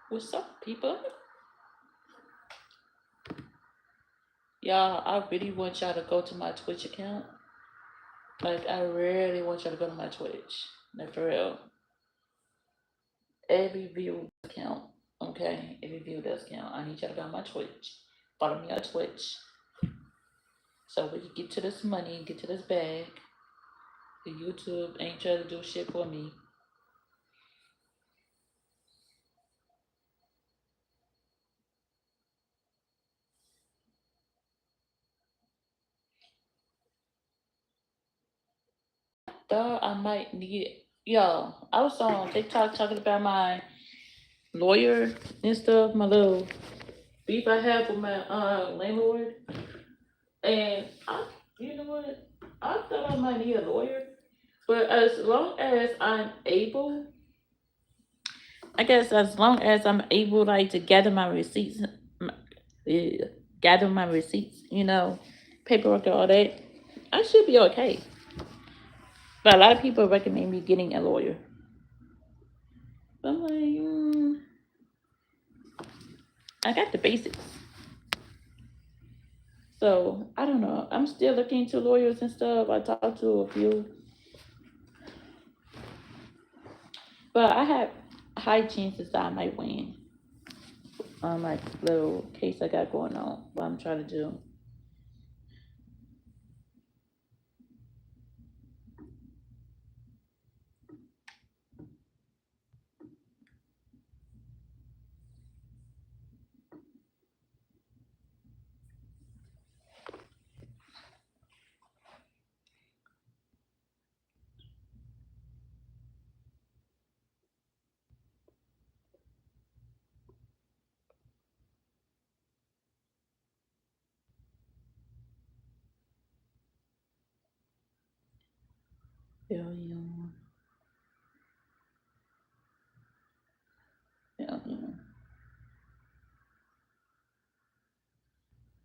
What's up, people? Y'all, I really want y'all to go to my Twitch account. Like, I really want y'all to go to my Twitch. Like, for real. Every view does count. Okay? Every view does count. I need y'all to go on my Twitch. Follow me on Twitch. So we can get to this money, get to this bag. The YouTube ain't trying to do shit for me. Dog, I might need. Yo, I was on TikTok talking about my lawyer and stuff, my little beef I have with my landlord. And you know what? I thought I might need a lawyer, but as long as I'm able, I guess as long as I'm able, like to gather my receipts, uh, gather my receipts, paperwork and all that, I should be okay. But a lot of people recommend me getting a lawyer. But I'm like, I got the basics, so I don't know. I'm still looking into lawyers and stuff. I talked to a few, but I have high chances that I might win on my little case I got going on. What I'm trying to do. Failure, failure,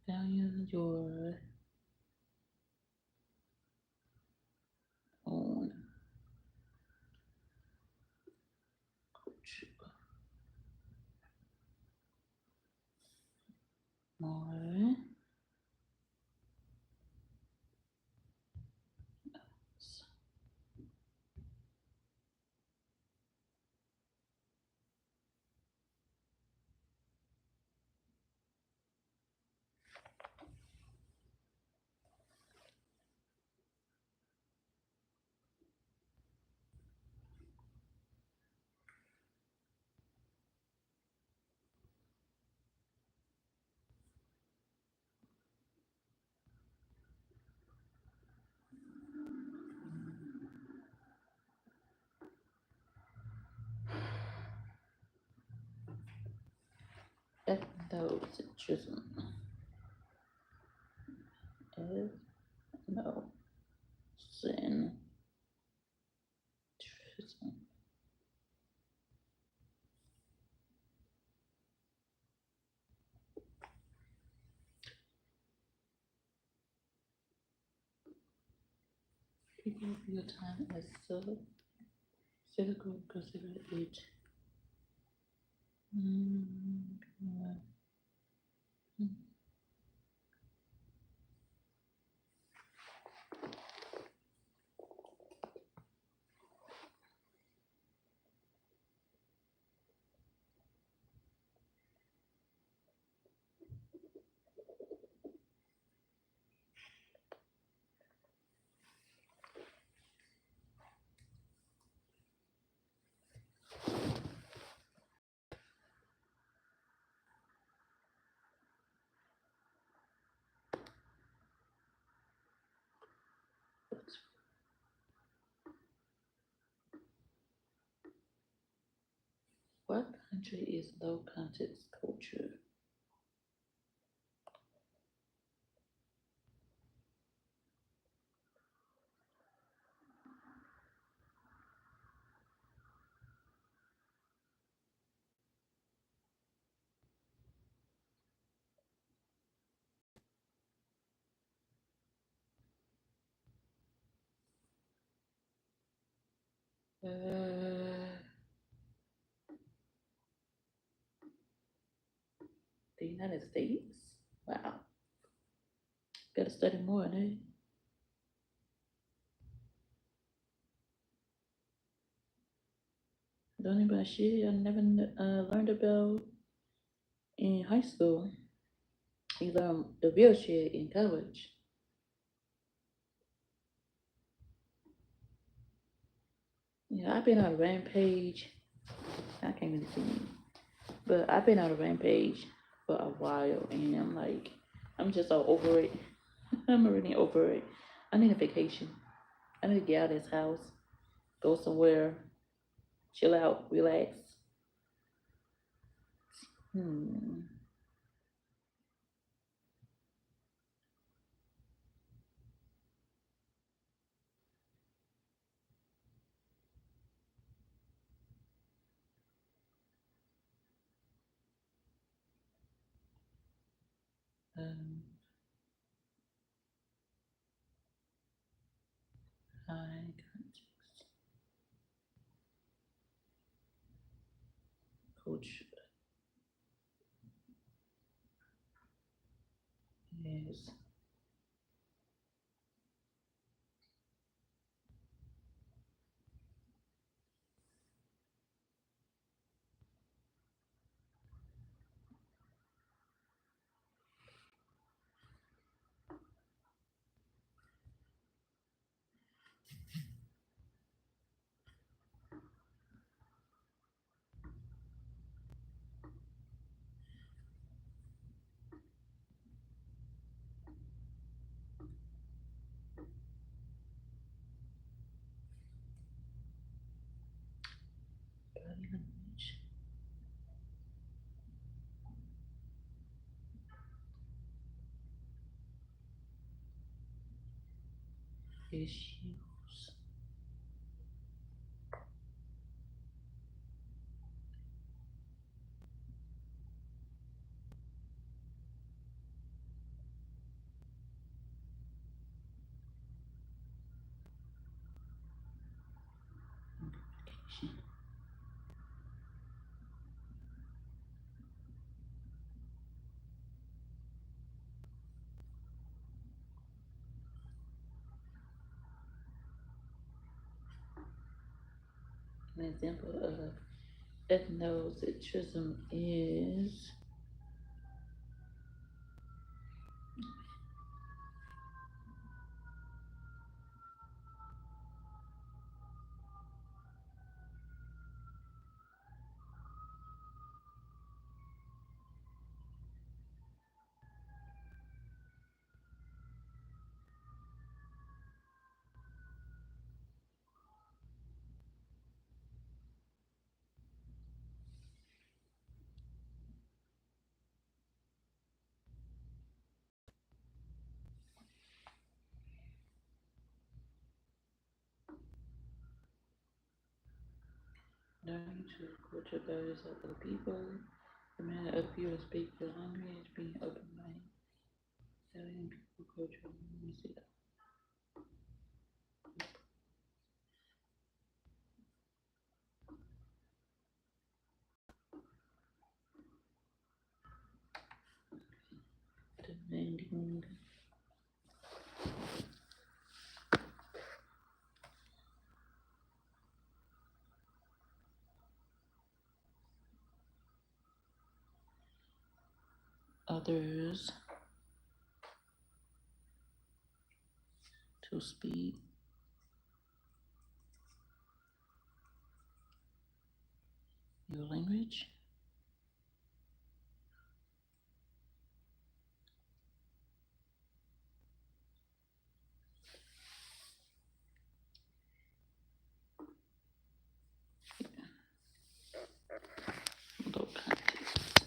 failure your own more. Ethnocentrism. Ethnocentrism. People view time as cyclical, consider it. Mm, what country is low context culture? Uh, The United States? Wow. Gotta study more, eh? Don't know about shit I never learned about in high school. You learn the real shit in college. Yeah, I've been on a rampage. I can't really see, but I've been on a rampage for a while, and I'm like, I'm just so over it. I'm already over it. I need a vacation. I need to get out of this house, go somewhere, chill out, relax. Hmm. Um. High context. Coach is body language issues. Communication. An example of ethnocentrism is learning to culture values of other people. The manner other people speak the language, being open minded, studying people culture, music, demanding others to speak your language. Low context.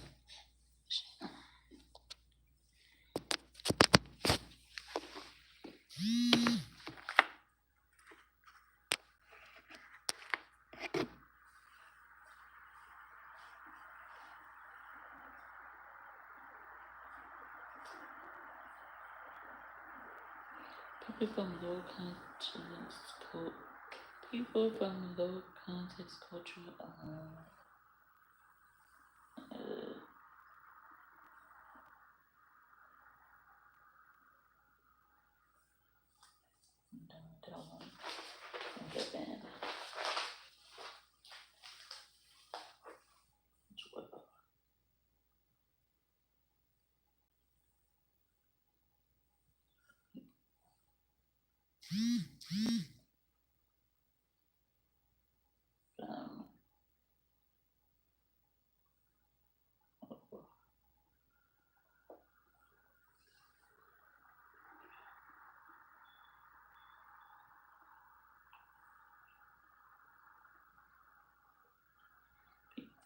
People from low context, people from low context culture are Um,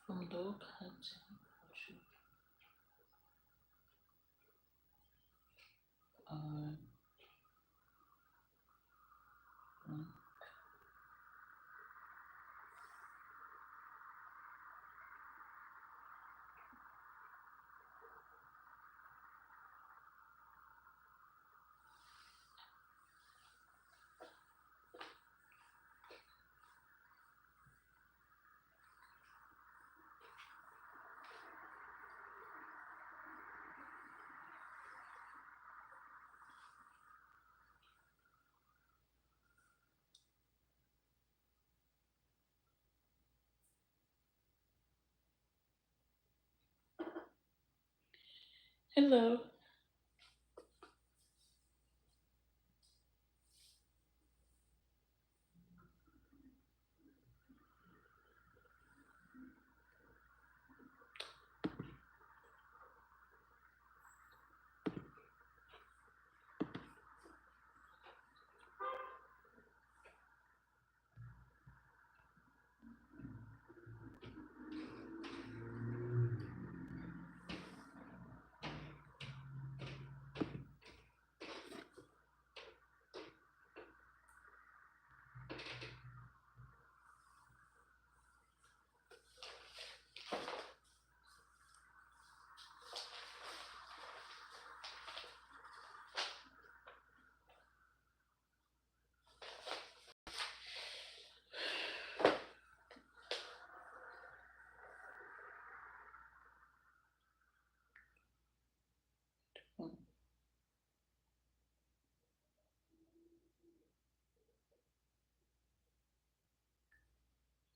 from low content. On. Hello.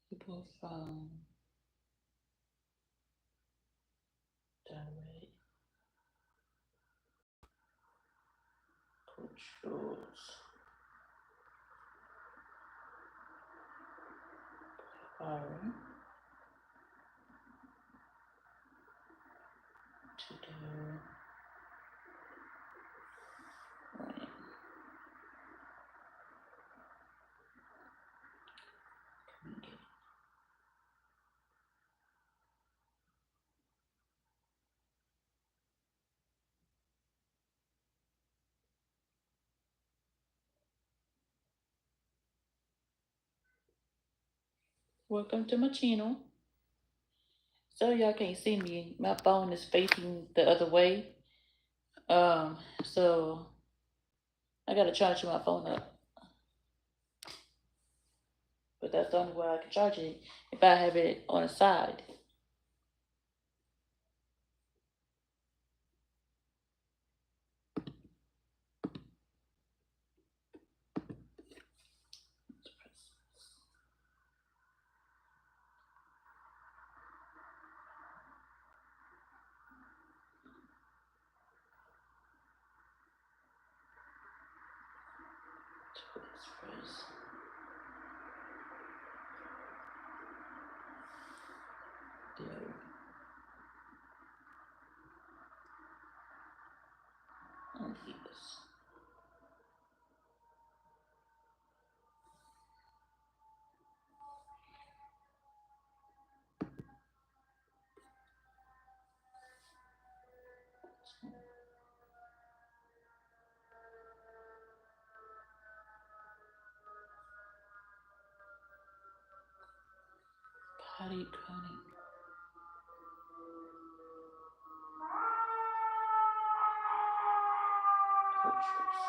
People from direct controls. Power to do right. Welcome to my channel. So y'all can't see me. My phone is facing the other way. So I gotta charge my phone up. But that's the only way I can charge it if I have it on the side. Express. There. And yes. Potty training. Coaches.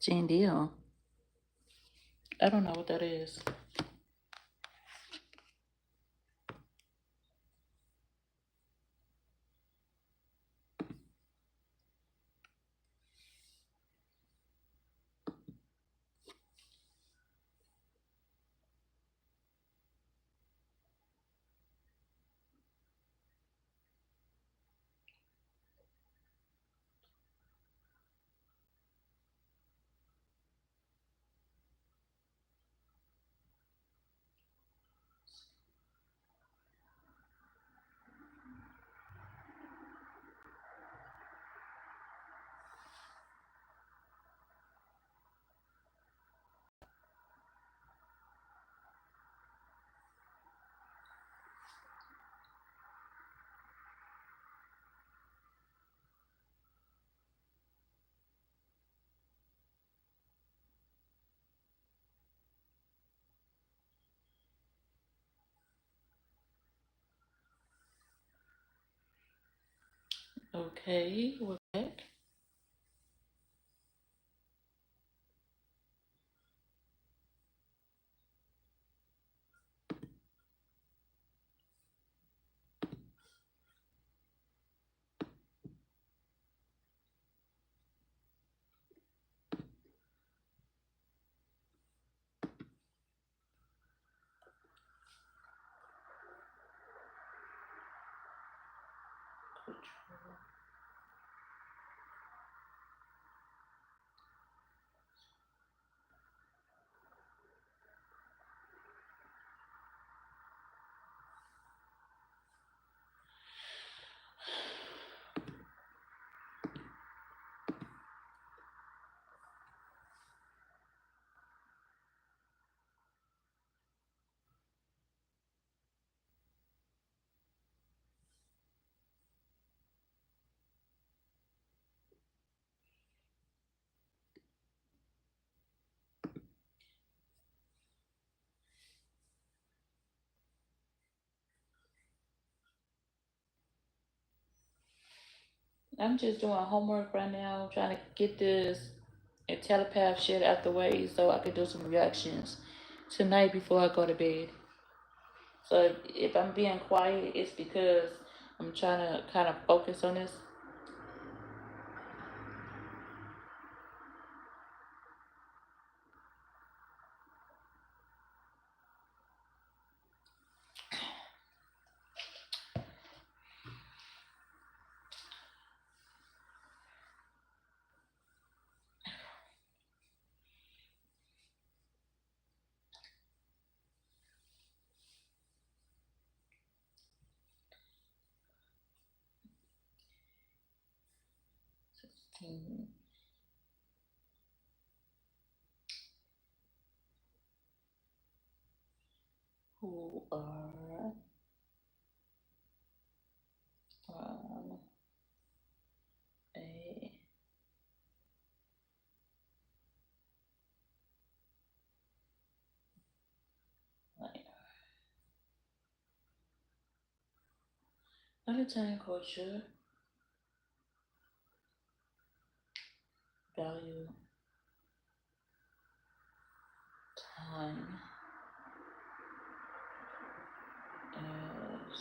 Gene Deal. I don't know what that is. Okay, we're back. I'm just doing homework right now, trying to get this and telepath shit out the way so I could do some reactions tonight before I go to bed. So if I'm being quiet, it's because I'm trying to kind of focus on this. Who are from a like Italian culture, value time as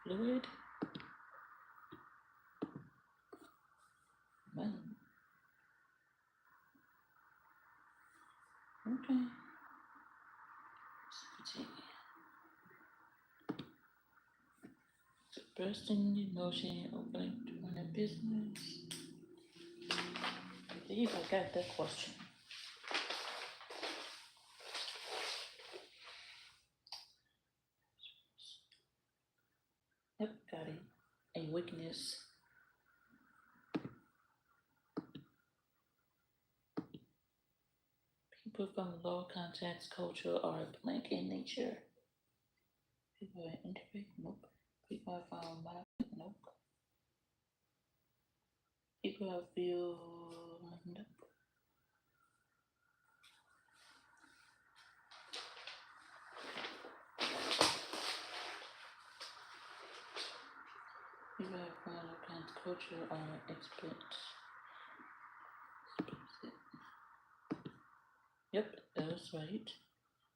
fluid. Man. Okay. Expressing emotion, opening to run a business. I believe I got that question. Yep, got it. A weakness. People from low context culture are blank in nature. People are introvert, nope. People are from monogamous, nope. People are feel, nope. culture experts. Yep, that's right.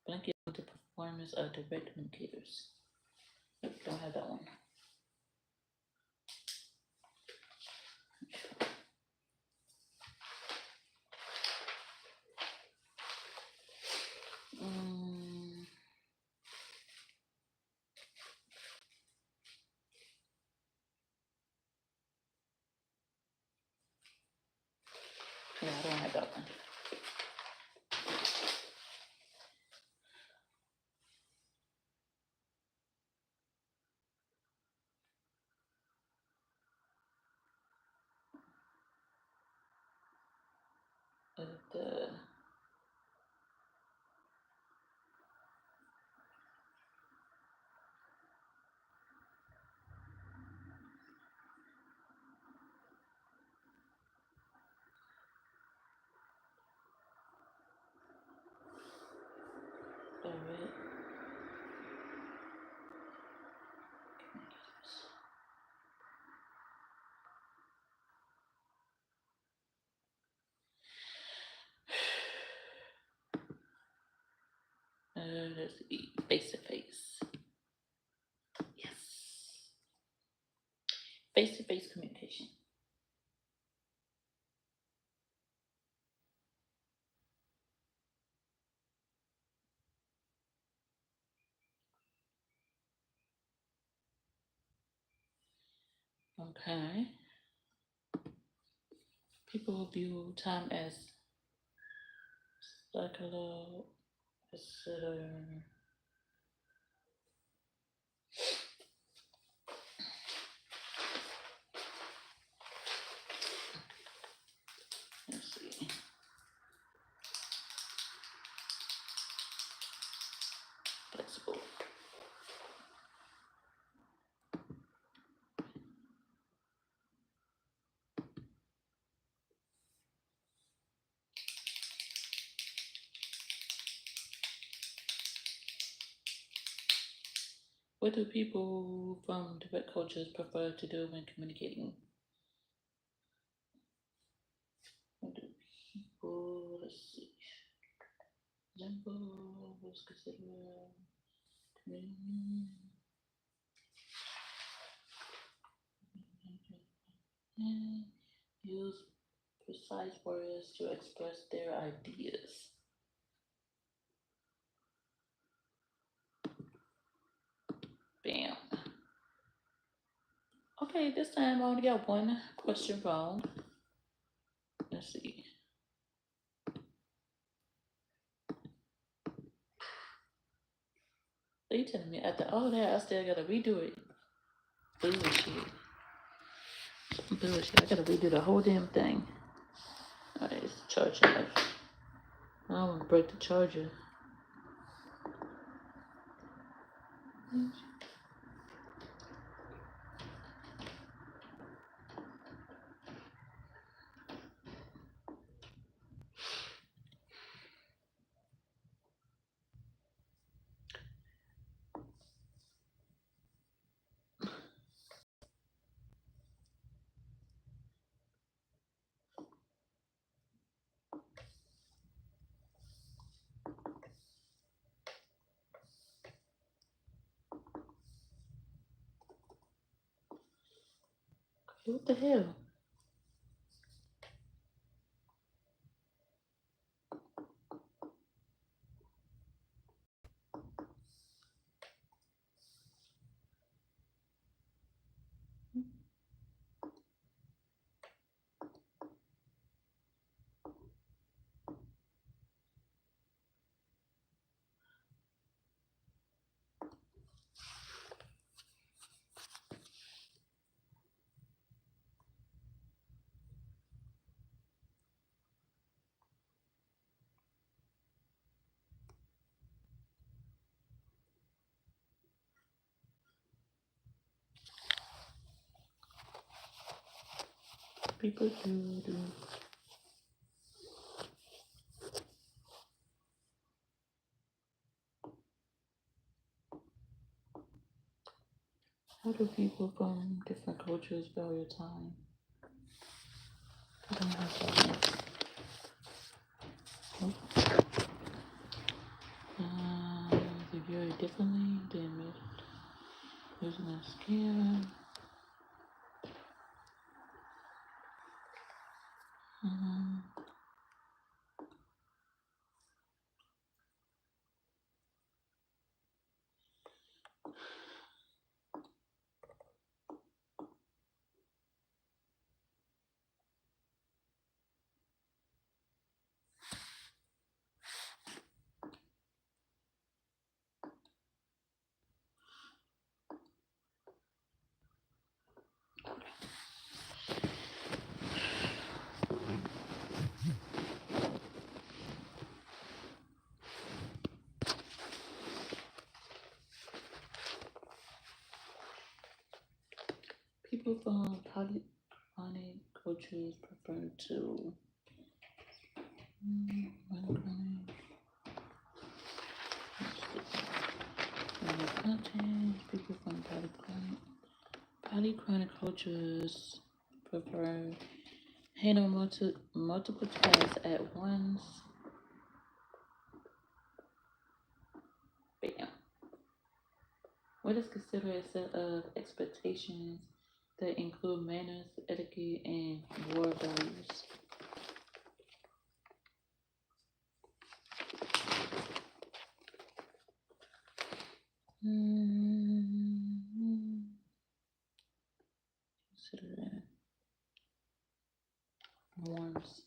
Blanket the performance of direct indicators. Yep, don't have that one. Yeah, I don't have that one. The direct let's see, face to face. Yes, face to face communication. Okay. People view time as circular, consider. Let's see. Flexible. What do people from different cultures prefer to do when communicating? What do people, let's see. Example was considered. Use precise words to express their ideas. Bam. Okay, this time I only got one question wrong. Let's see. They telling me after all that, I still gotta redo it. Bullshit. Bullshit. I gotta redo the whole damn thing. Alright, it's charging life. I don't wanna break the charger. What the hell? People do. How do people from different cultures value time? I don't have that. Nope. They view it differently. They admit using a scale. Um, People from polyphonic cultures prefer to monochronic content. People from polychronic cultures prefer handle multiple tasks at once. Bam. What is considered a set of expectations that include manners, etiquette, and moral values? Consider that norms.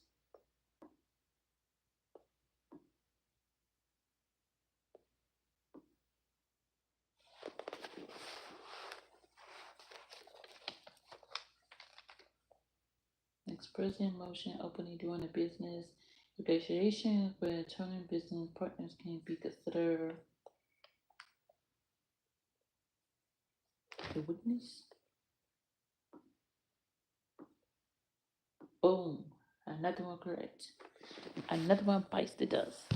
Expressing emotion openly during a business negotiations where turning business partners can be considered a witness. Boom. Another one correct. Another one bites the dust.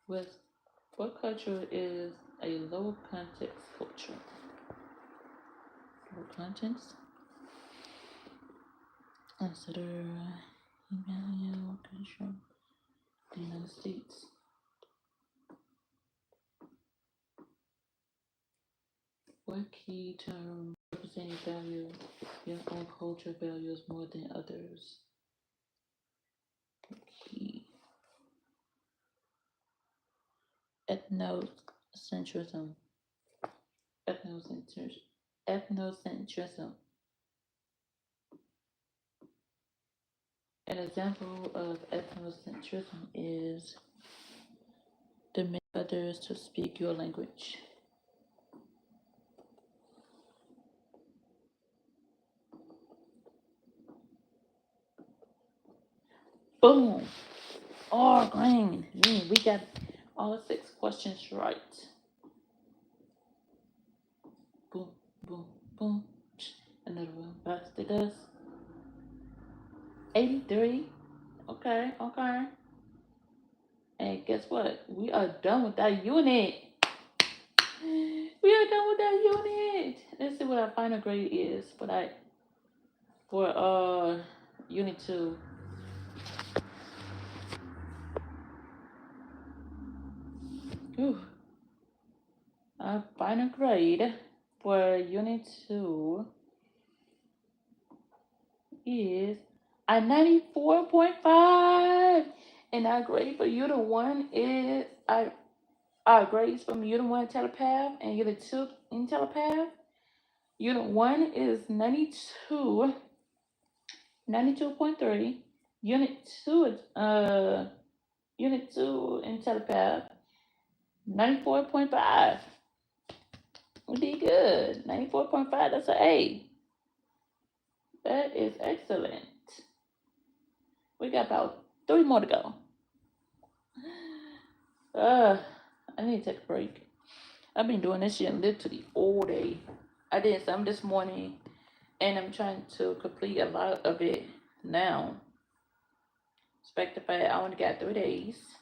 With what culture is a low context culture? Low context? Consider Emmanuel culture, the United States. What key term representing value your own culture values more than others? Key ethnocentrism. Ethnocentrism. Ethnocentrism. An example of ethnocentrism is demand others to speak your language. Boom! All green. We got all 6 questions right. Boom, boom, boom. Another one bites the dust. 83. Okay, okay. And guess what? We are done with that unit. We are done with that unit. Let's see what our final grade is for unit 2. Ooh. Our final grade for unit 2 is a 94.5. And our grade for unit 1 is our grades from unit 1 telepath and unit 2 in telepath. Unit 1 is 92.3. Unit 2 in telepath 94.5. We did good. 94.5, that's an A. That is excellent. We got about 3 more to go. I need to take a break. I've been doing this shit literally all day. I did some this morning, and I'm trying to complete a lot of it now. Expect the fact I only got 3 days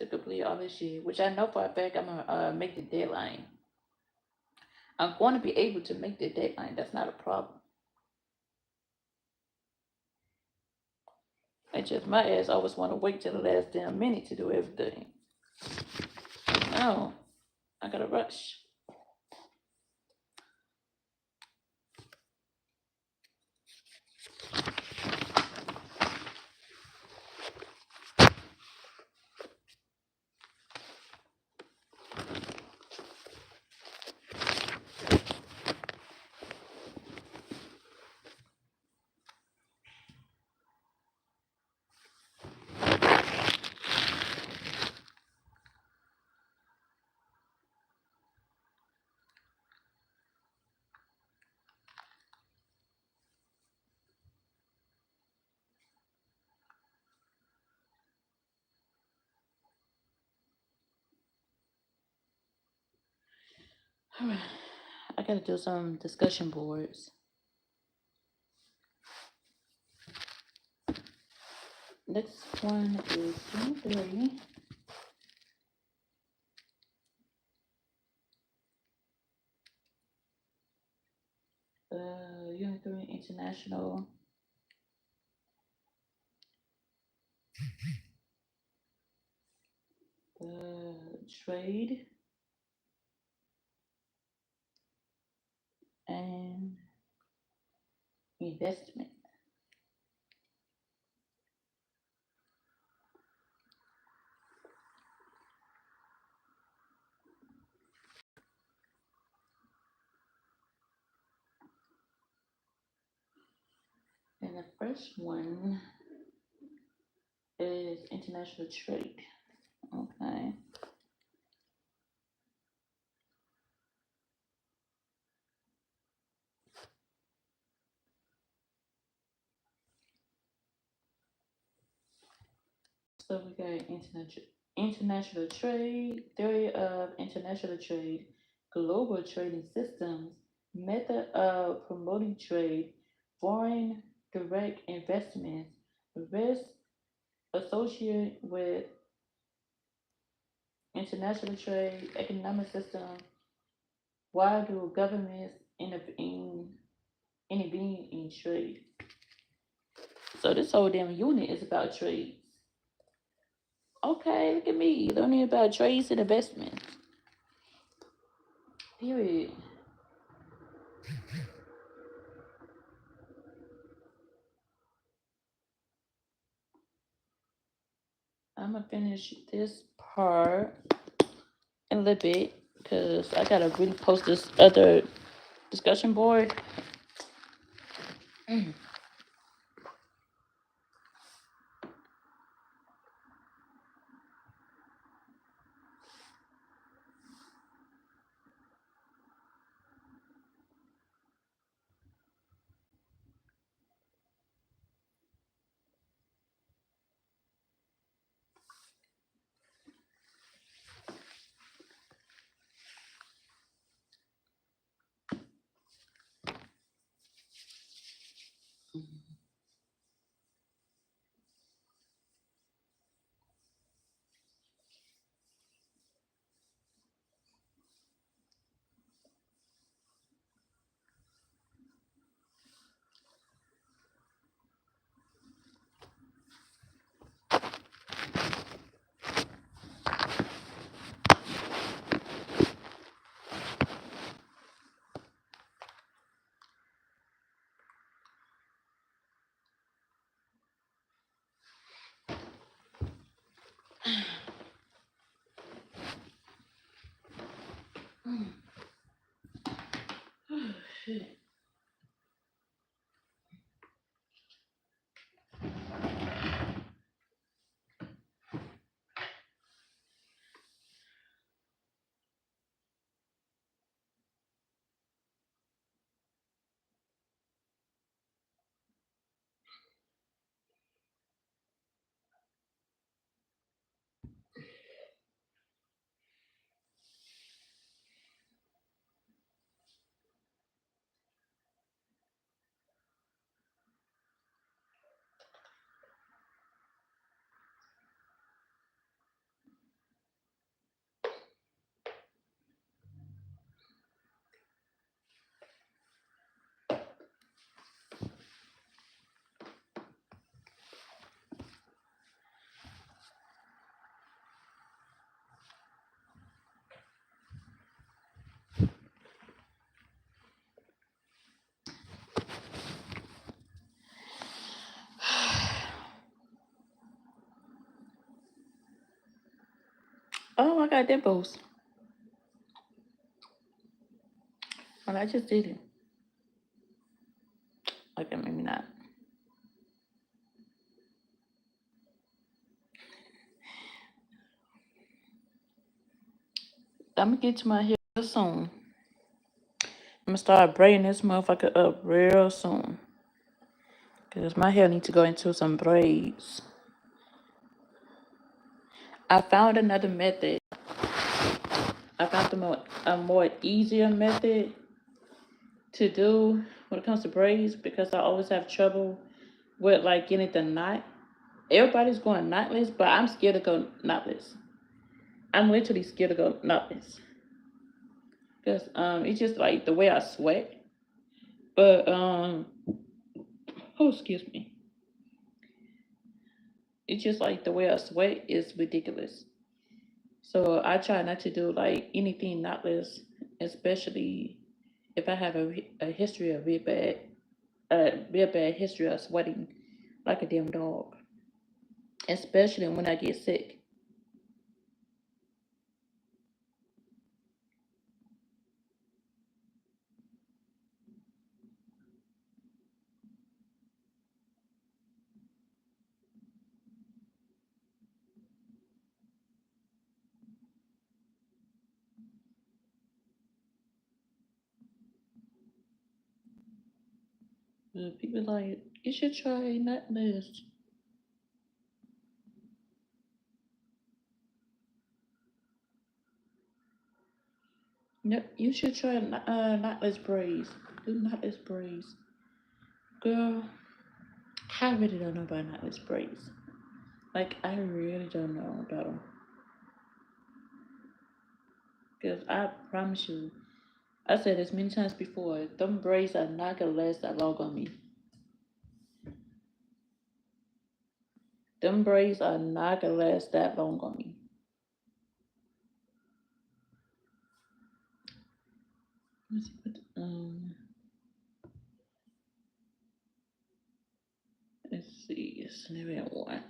to complete all this shit, which I know for a fact I'm gonna make the deadline. I'm going to be able to make the deadline. That's not a problem. It's just my ass always want to wait till the last damn minute to do everything. No, I gotta rush. All right, I gotta do some discussion boards. Next one is Unit 3. Unit 3 International. Trade and investment. And the first one is international trade. Okay. So we got international trade, theory of international trade, global trading systems, method of promoting trade, foreign direct investments, risk associated with international trade, economic system. Why do governments intervene in trade? So this whole damn unit is about trades. Okay, look at me learning about trades and investments. Period. I'm gonna finish this part in a little bit because I gotta really post this other discussion board. Mm. Shit. Oh, I got dimples. Well, I just did it. Okay, maybe not. I'm gonna get to my hair soon. I'm gonna start braiding this motherfucker up real soon. Cause my hair needs to go into some braids. I found another method. I found a more easier method to do when it comes to braids because I always have trouble with like getting the knot. Everybody's going knotless, but I'm scared to go knotless. I'm literally scared to go knotless because it's just like the way I sweat. But oh excuse me, it's just like the way I sweat is ridiculous. So I try not to do like anything knotless, especially if I have a history of real bad history of sweating like a damn dog, especially when I get sick. People like you should try knotless. No, you should try knotless braids. Do knotless braids, girl. I really don't know about knotless braids. Like I really don't know about them. Cause I promise you, I said this many times before. Them braids are not gonna last that long on me. Them braids are not gonna last that long on me. Let's see what let's see. Scenario one.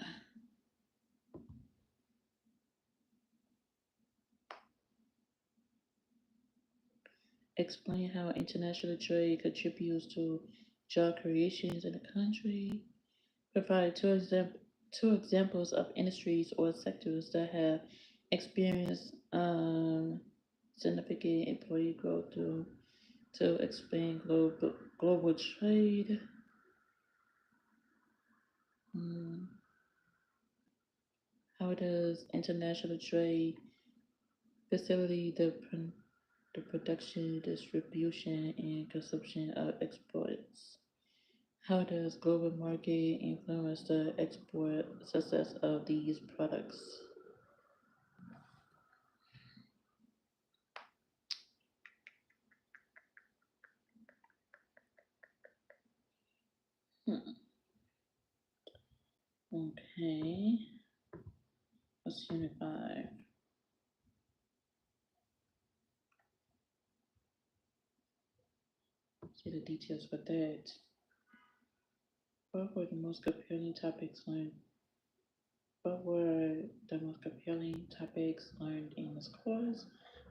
Explain how international trade contributes to job creations in the country. Provide two examples of industries or sectors that have experienced significant employee growth to explain global trade. Hmm. How does international trade facilitate the production, distribution, and consumption of exports? How does global market influence the export success of these products? Hmm. Okay, let's unify. See the details for that. What were the most compelling topics learned? What were the most compelling topics learned in this course?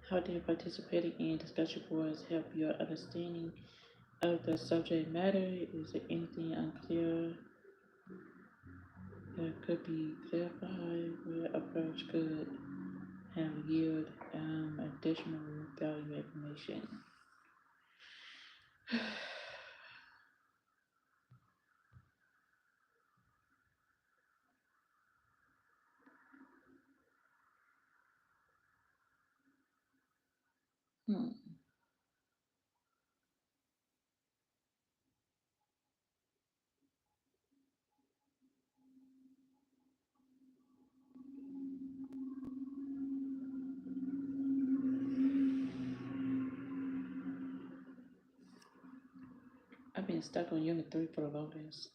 How did participating in discussion boards help your understanding of the subject matter? Is there anything unclear that could be clarified? What approach could have yield additional value information? Hmm. I've been stuck on Unit 3 for the longest.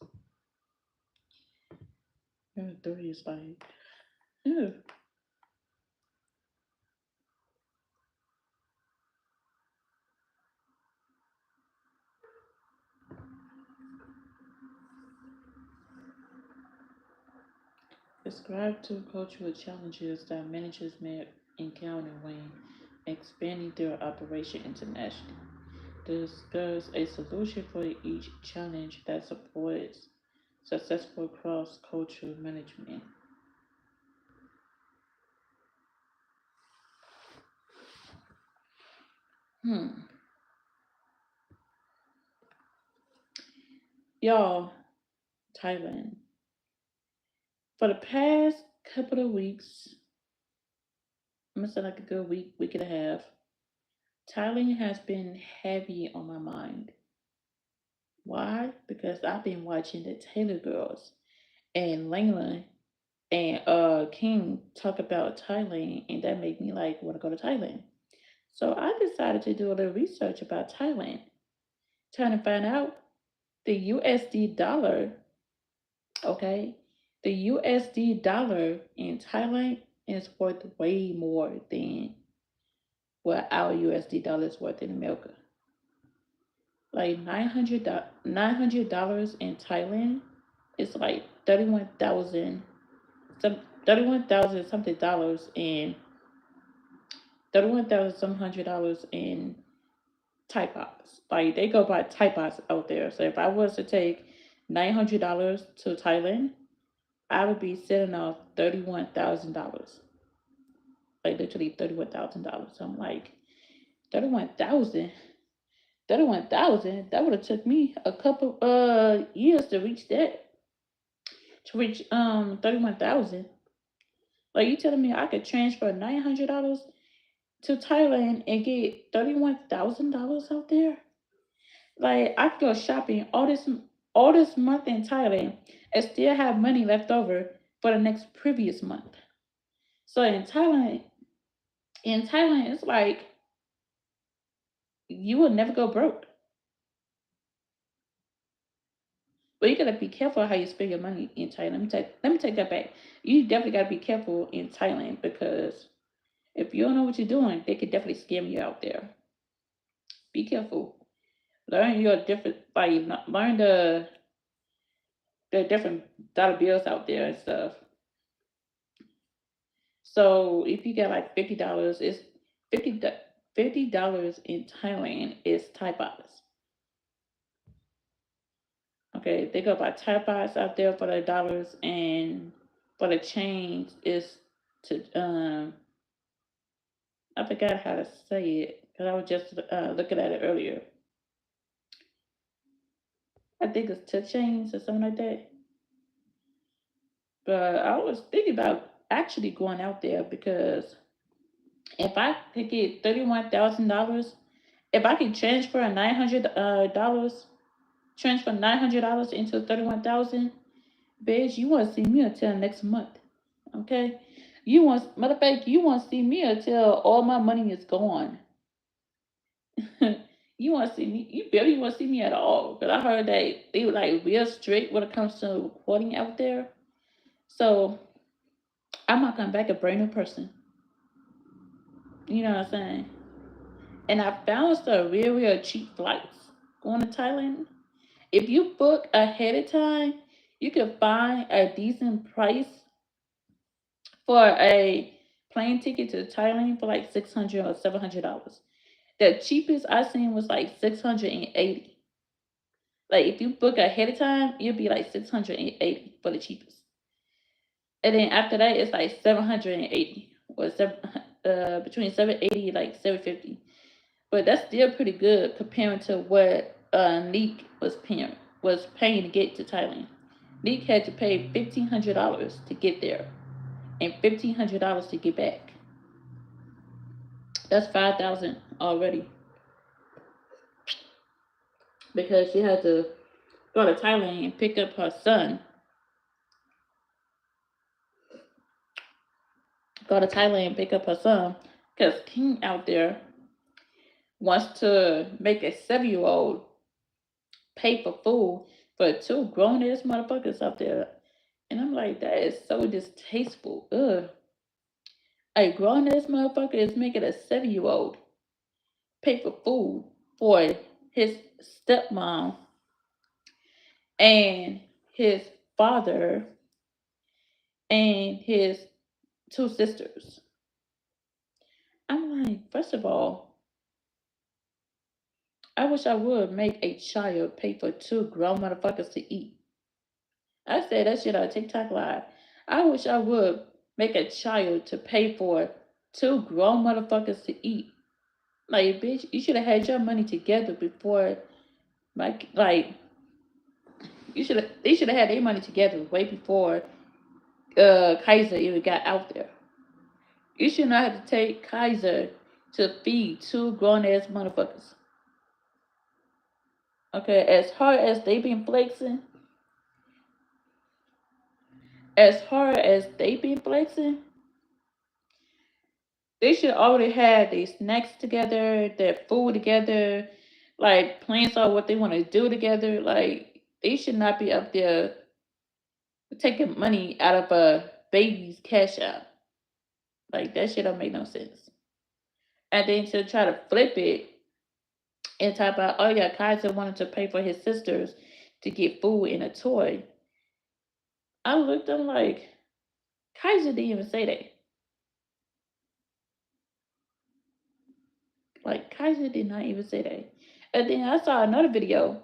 Unit 3 is like, ew. Describe two cultural challenges that managers may encounter when expanding their operation internationally. Discuss a solution for each challenge that supports successful cross-cultural management. Hmm. Y'all, Thailand. For the past couple of weeks, I'm gonna say like a good week, week and a half, Thailand has been heavy on my mind. Why? Because I've been watching the Taylor Girls and Layla and King talk about Thailand, and that made me like want to go to Thailand. So I decided to do a little research about Thailand, trying to find out the USD dollar. Okay, the USD dollar in Thailand is worth way more than what our USD dollar is worth in America. Like $900 in Thailand is like 31,000 some 31,000 something dollars and 31,000 some $100 in Thai baht. Like they go by Thai baht out there. So if I was to take $900 to Thailand, I would be sitting off $31,000. Like literally $31,000. So I'm like 31,000, 31,000. That would have took me a couple years to reach that. To reach 31,000. Like you telling me I could transfer $900 to Thailand and get $31,000 out there? Like I could go shopping all this month in Thailand and still have money left over for the next previous month. So in Thailand, it's like you will never go broke. But you gotta be careful how you spend your money in Thailand. Let me take that back. You definitely gotta be careful in Thailand because if you don't know what you're doing, they could definitely scam you out there. Be careful. Learn your different like learn the different dollar bills out there and stuff. So if you get like $50, it's 50 $50 in Thailand is Thai bahts. Okay, they go by Thai bahts out there for the dollars, and for the change is to I forgot how to say it because I was just looking at it earlier. I think it's to change or something like that. But I was thinking about actually going out there because if I could get $31,000, if I could transfer $900 transfer $900 into 31,000, bitch, you want to see me until next month, okay? Matter of fact, you want to see me until all my money is gone. You want to see me? You barely want to see me at all. Because I heard that they were like real strict when it comes to recording out there. So I'm not coming back a brand new person. You know what I'm saying? And I found some real cheap flights going to Thailand. If you book ahead of time, you can find a decent price for a plane ticket to Thailand for like $600 or $700. The cheapest I seen was like 680. Like if you book ahead of time, it'll be like 680 for the cheapest. And then after that, it's like 780 or between 780 like 750. But that's still pretty good comparing to what Neek was paying to get to Thailand. Neek had to pay $1,500 to get there and $1,500 to get back. That's 5,000 already because she had to go to Thailand and pick up her son. Go to Thailand and pick up her son because King out there wants to make a 7-year old pay for food for two grown ass motherfuckers out there. And I'm like, that is so distasteful. Ugh. A grown ass motherfucker is making a 7-year old pay for food for his stepmom and his father and his two sisters. I'm like, first of all, I wish I would make a child pay for two grown motherfuckers to eat. I said that shit on TikTok Live. I wish I would make a child to pay for two grown motherfuckers to eat. Like, bitch, you should have had your money together before, like, they should have had their money together way before Kaiser even got out there. You should not have to take Kaiser to feed two grown ass motherfuckers. Okay, as hard as they been flexing, as hard as they been flexing, they should already have their snacks together, their food together, like plans on what they want to do together. Like they should not be up there taking money out of a baby's cash out. Like that shit don't make no sense. And then to try to flip it and talk about, oh yeah, Kaiser wanted to pay for his sisters to get food and a toy. I looked at him like Kaiser didn't even say that. Like Kaiser did not even say that. And then I saw another video.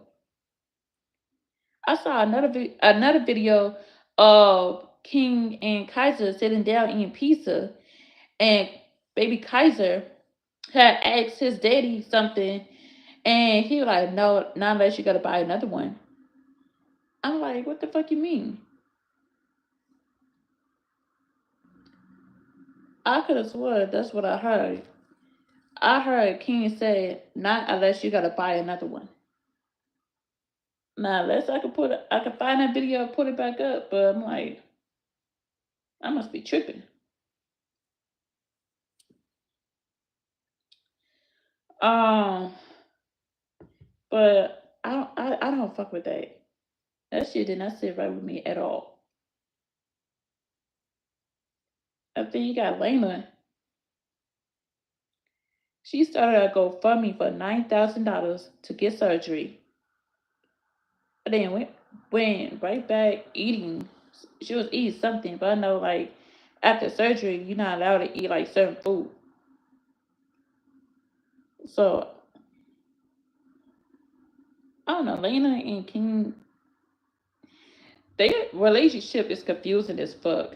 I saw another video of King and Kaiser sitting down eating pizza, and baby Kaiser had asked his daddy something, and he was like, "No, not unless you gotta buy another one." I'm like, "What the fuck you mean?" I could have swore that's what I heard. I heard King say, "Not unless you gotta buy another one." Now, unless I could find that video and put it back up, but I'm like, I must be tripping. Um, but I don't fuck with that. That shit did not sit right with me at all. I think you got Layla. She started a GoFundMe for $9,000 to get surgery. And then went right back eating. She was eating something, but I know like after surgery you're not allowed to eat like certain food. So I don't know, Lena and King, their relationship is confusing as fuck.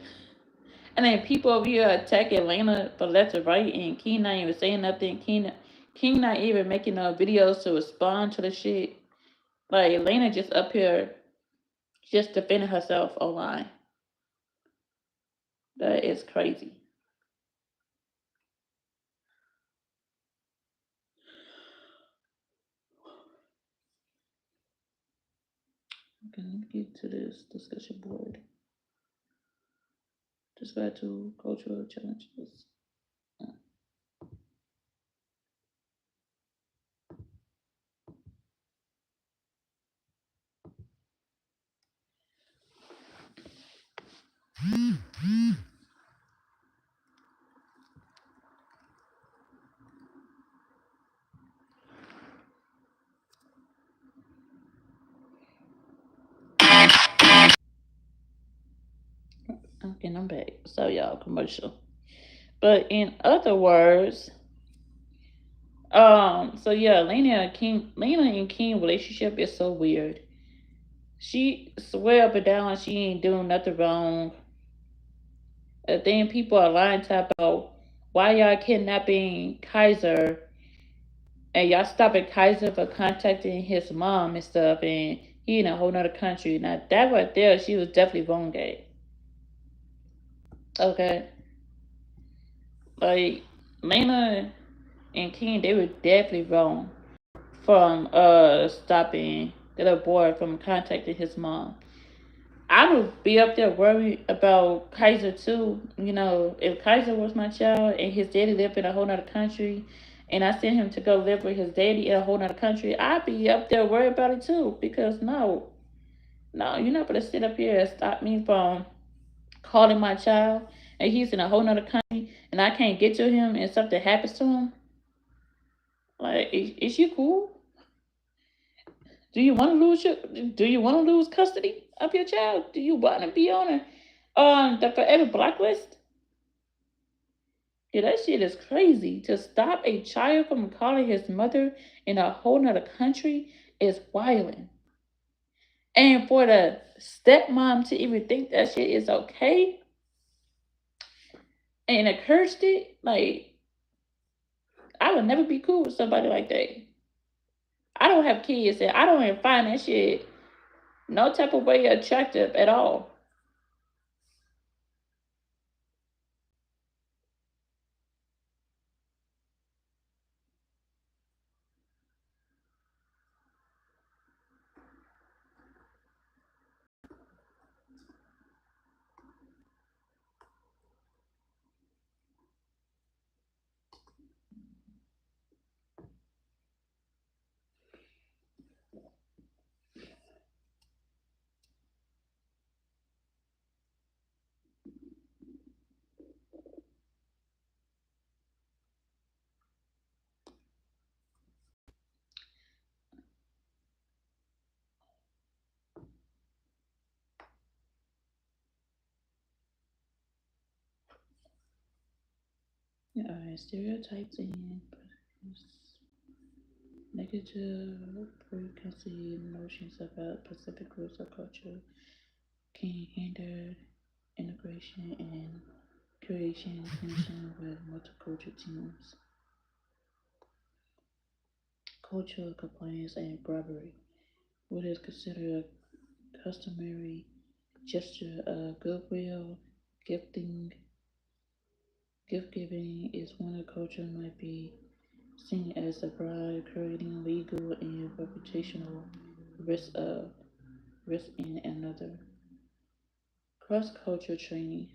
And then people over here attacking Lena for left and right, and King not even saying nothing. King not even making no videos to respond to the shit. Like Lena just up here just defending herself online. That is crazy. Okay, let me get to this discussion board. Just back to cultural challenges. Okay, I'm back. So y'all commercial. But in other words, so yeah, Lena and King relationship is so weird. She swear up and down she ain't doing nothing wrong. And then people are lying to about why y'all kidnapping Kaiser and y'all stopping Kaiser for contacting his mom and stuff, and he in a whole nother country. Now that right there, she was definitely wrong at. Okay, like Lena and King, they were definitely wrong from stopping the little boy from contacting his mom. I would be up there worried about Kaiser too. You know, if Kaiser was my child and his daddy lived in a whole nother country and I sent him to go live with his daddy in a whole nother country, I'd be up there worried about it too. Because no, you're not gonna sit up here and stop me from calling my child and he's in a whole nother country and I can't get to him and something happens to him. Like, is you cool? Do you want to lose Do you want to lose custody of your child? Do you want to be on the forever blacklist? Yeah, that shit is crazy. To stop a child from calling his mother in a whole nother country is violent. And for the stepmom to even think that shit is okay and encouraged it, like, I would never be cool with somebody like that. I don't have kids and I don't even find that shit no type of way attractive at all. Alright, stereotypes and negative preconceived notions about Pacific groups of culture can hinder integration and creation tension with multicultural teams. Cultural compliance and bribery. What is considered a customary gesture of goodwill, gifting, gift giving is when a culture might be seen as a bribe, creating legal and reputational risk of risk in another. Cross culture training.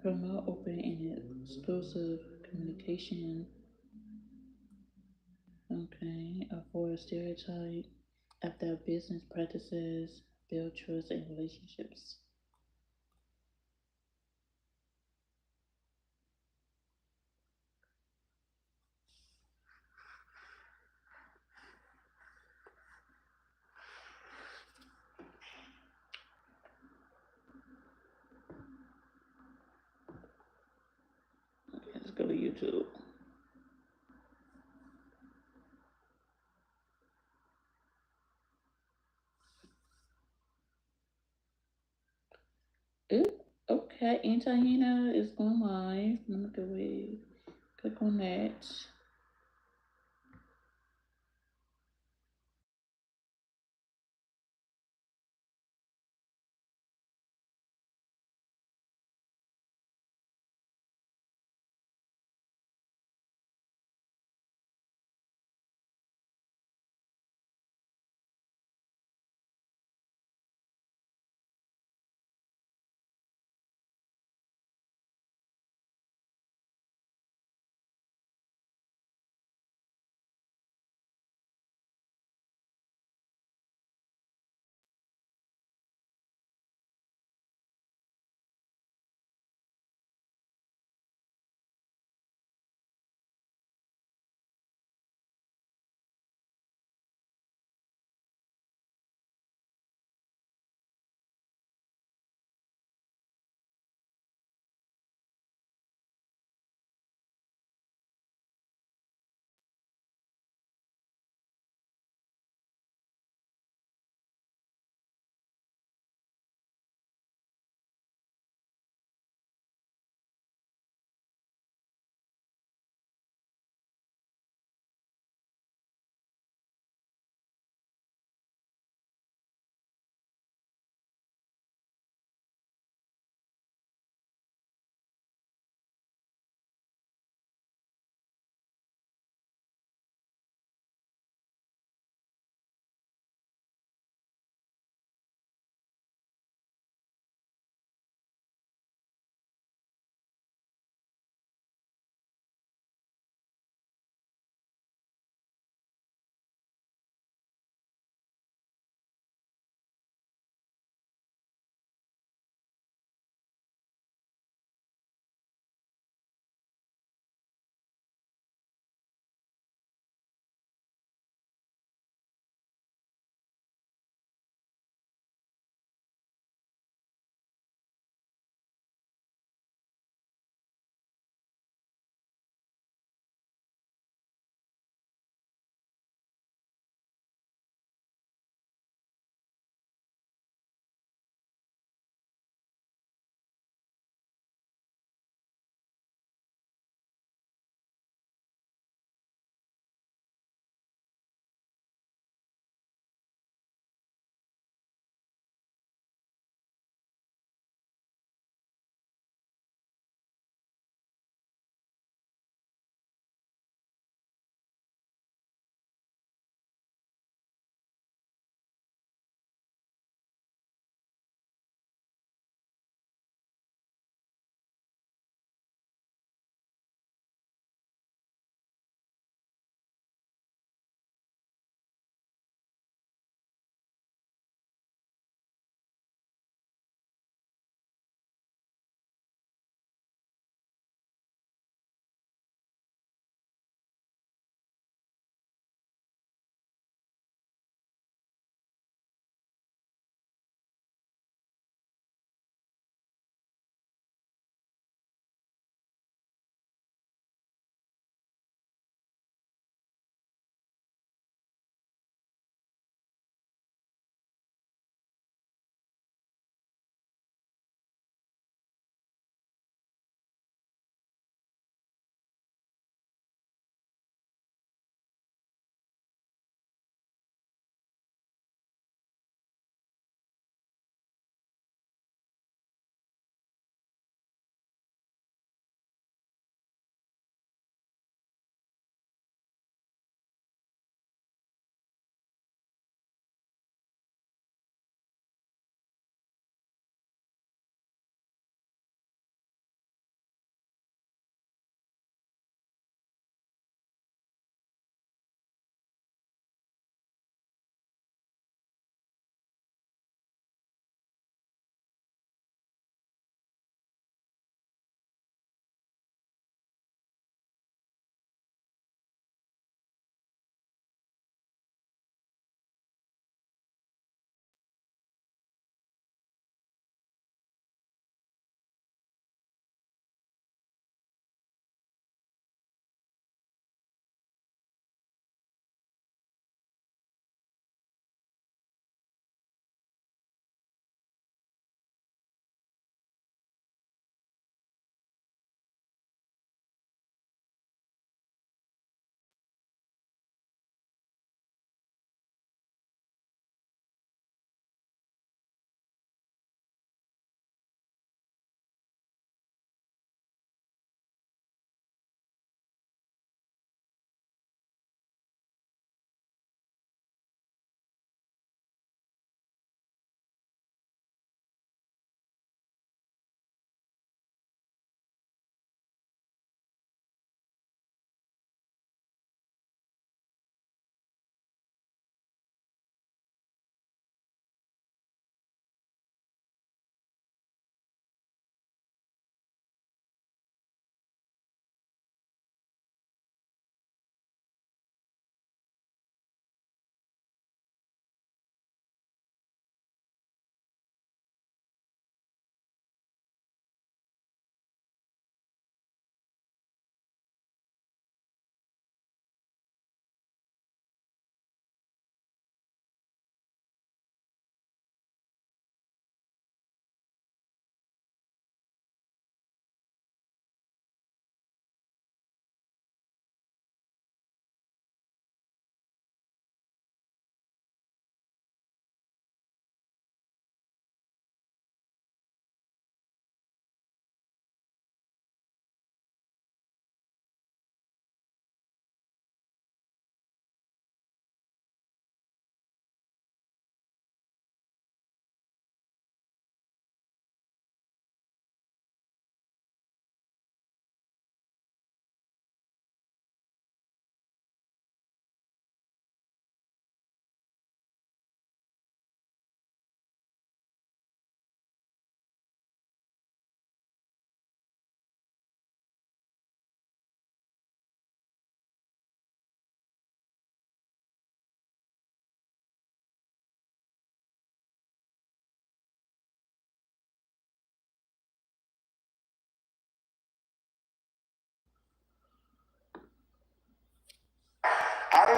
Promote open and exclusive communication. Okay. Avoid stereotype. Adapt business practices. Build trust and relationships. Okay, let's go to YouTube. Ooh, okay. Anti-Hina is going live. Let me go ahead. Click on that.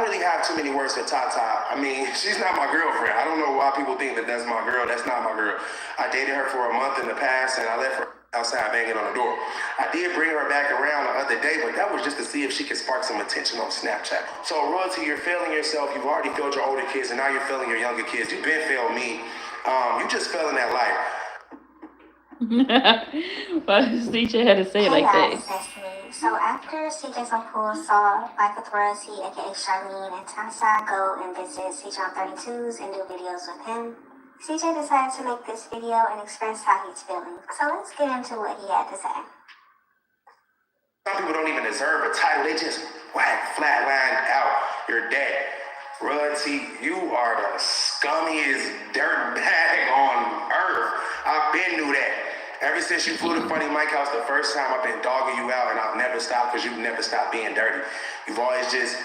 don't really have too many words for Tata. I mean, she's not my girlfriend. I don't know why people think that that's my girl. That's not my girl. I dated her for a month in the past, and I left her outside banging on the door. I did bring her back around the other day, but that was just to see if she could spark some attention on Snapchat. So, Royalty, you're failing yourself. You've already failed your older kids, and now you're failing your younger kids. You've been failed me. You just fell in that life. Why does CJ had to say it like that? So after CJ Soulpool saw Life with Royalty, aka Charlene, and Tasa go and visit CJ on 32s and do videos with him, CJ decided to make this video and express how he's feeling. So let's get into what he had to say. Some people don't even deserve a title. They just flatlined out your dad. Royalty, you are the scummiest dirtbag on earth. I've been knew that. Ever since you flew to Funny Mike House the first time, I've been dogging you out, and I've never stopped because you've never stopped being dirty. You've always just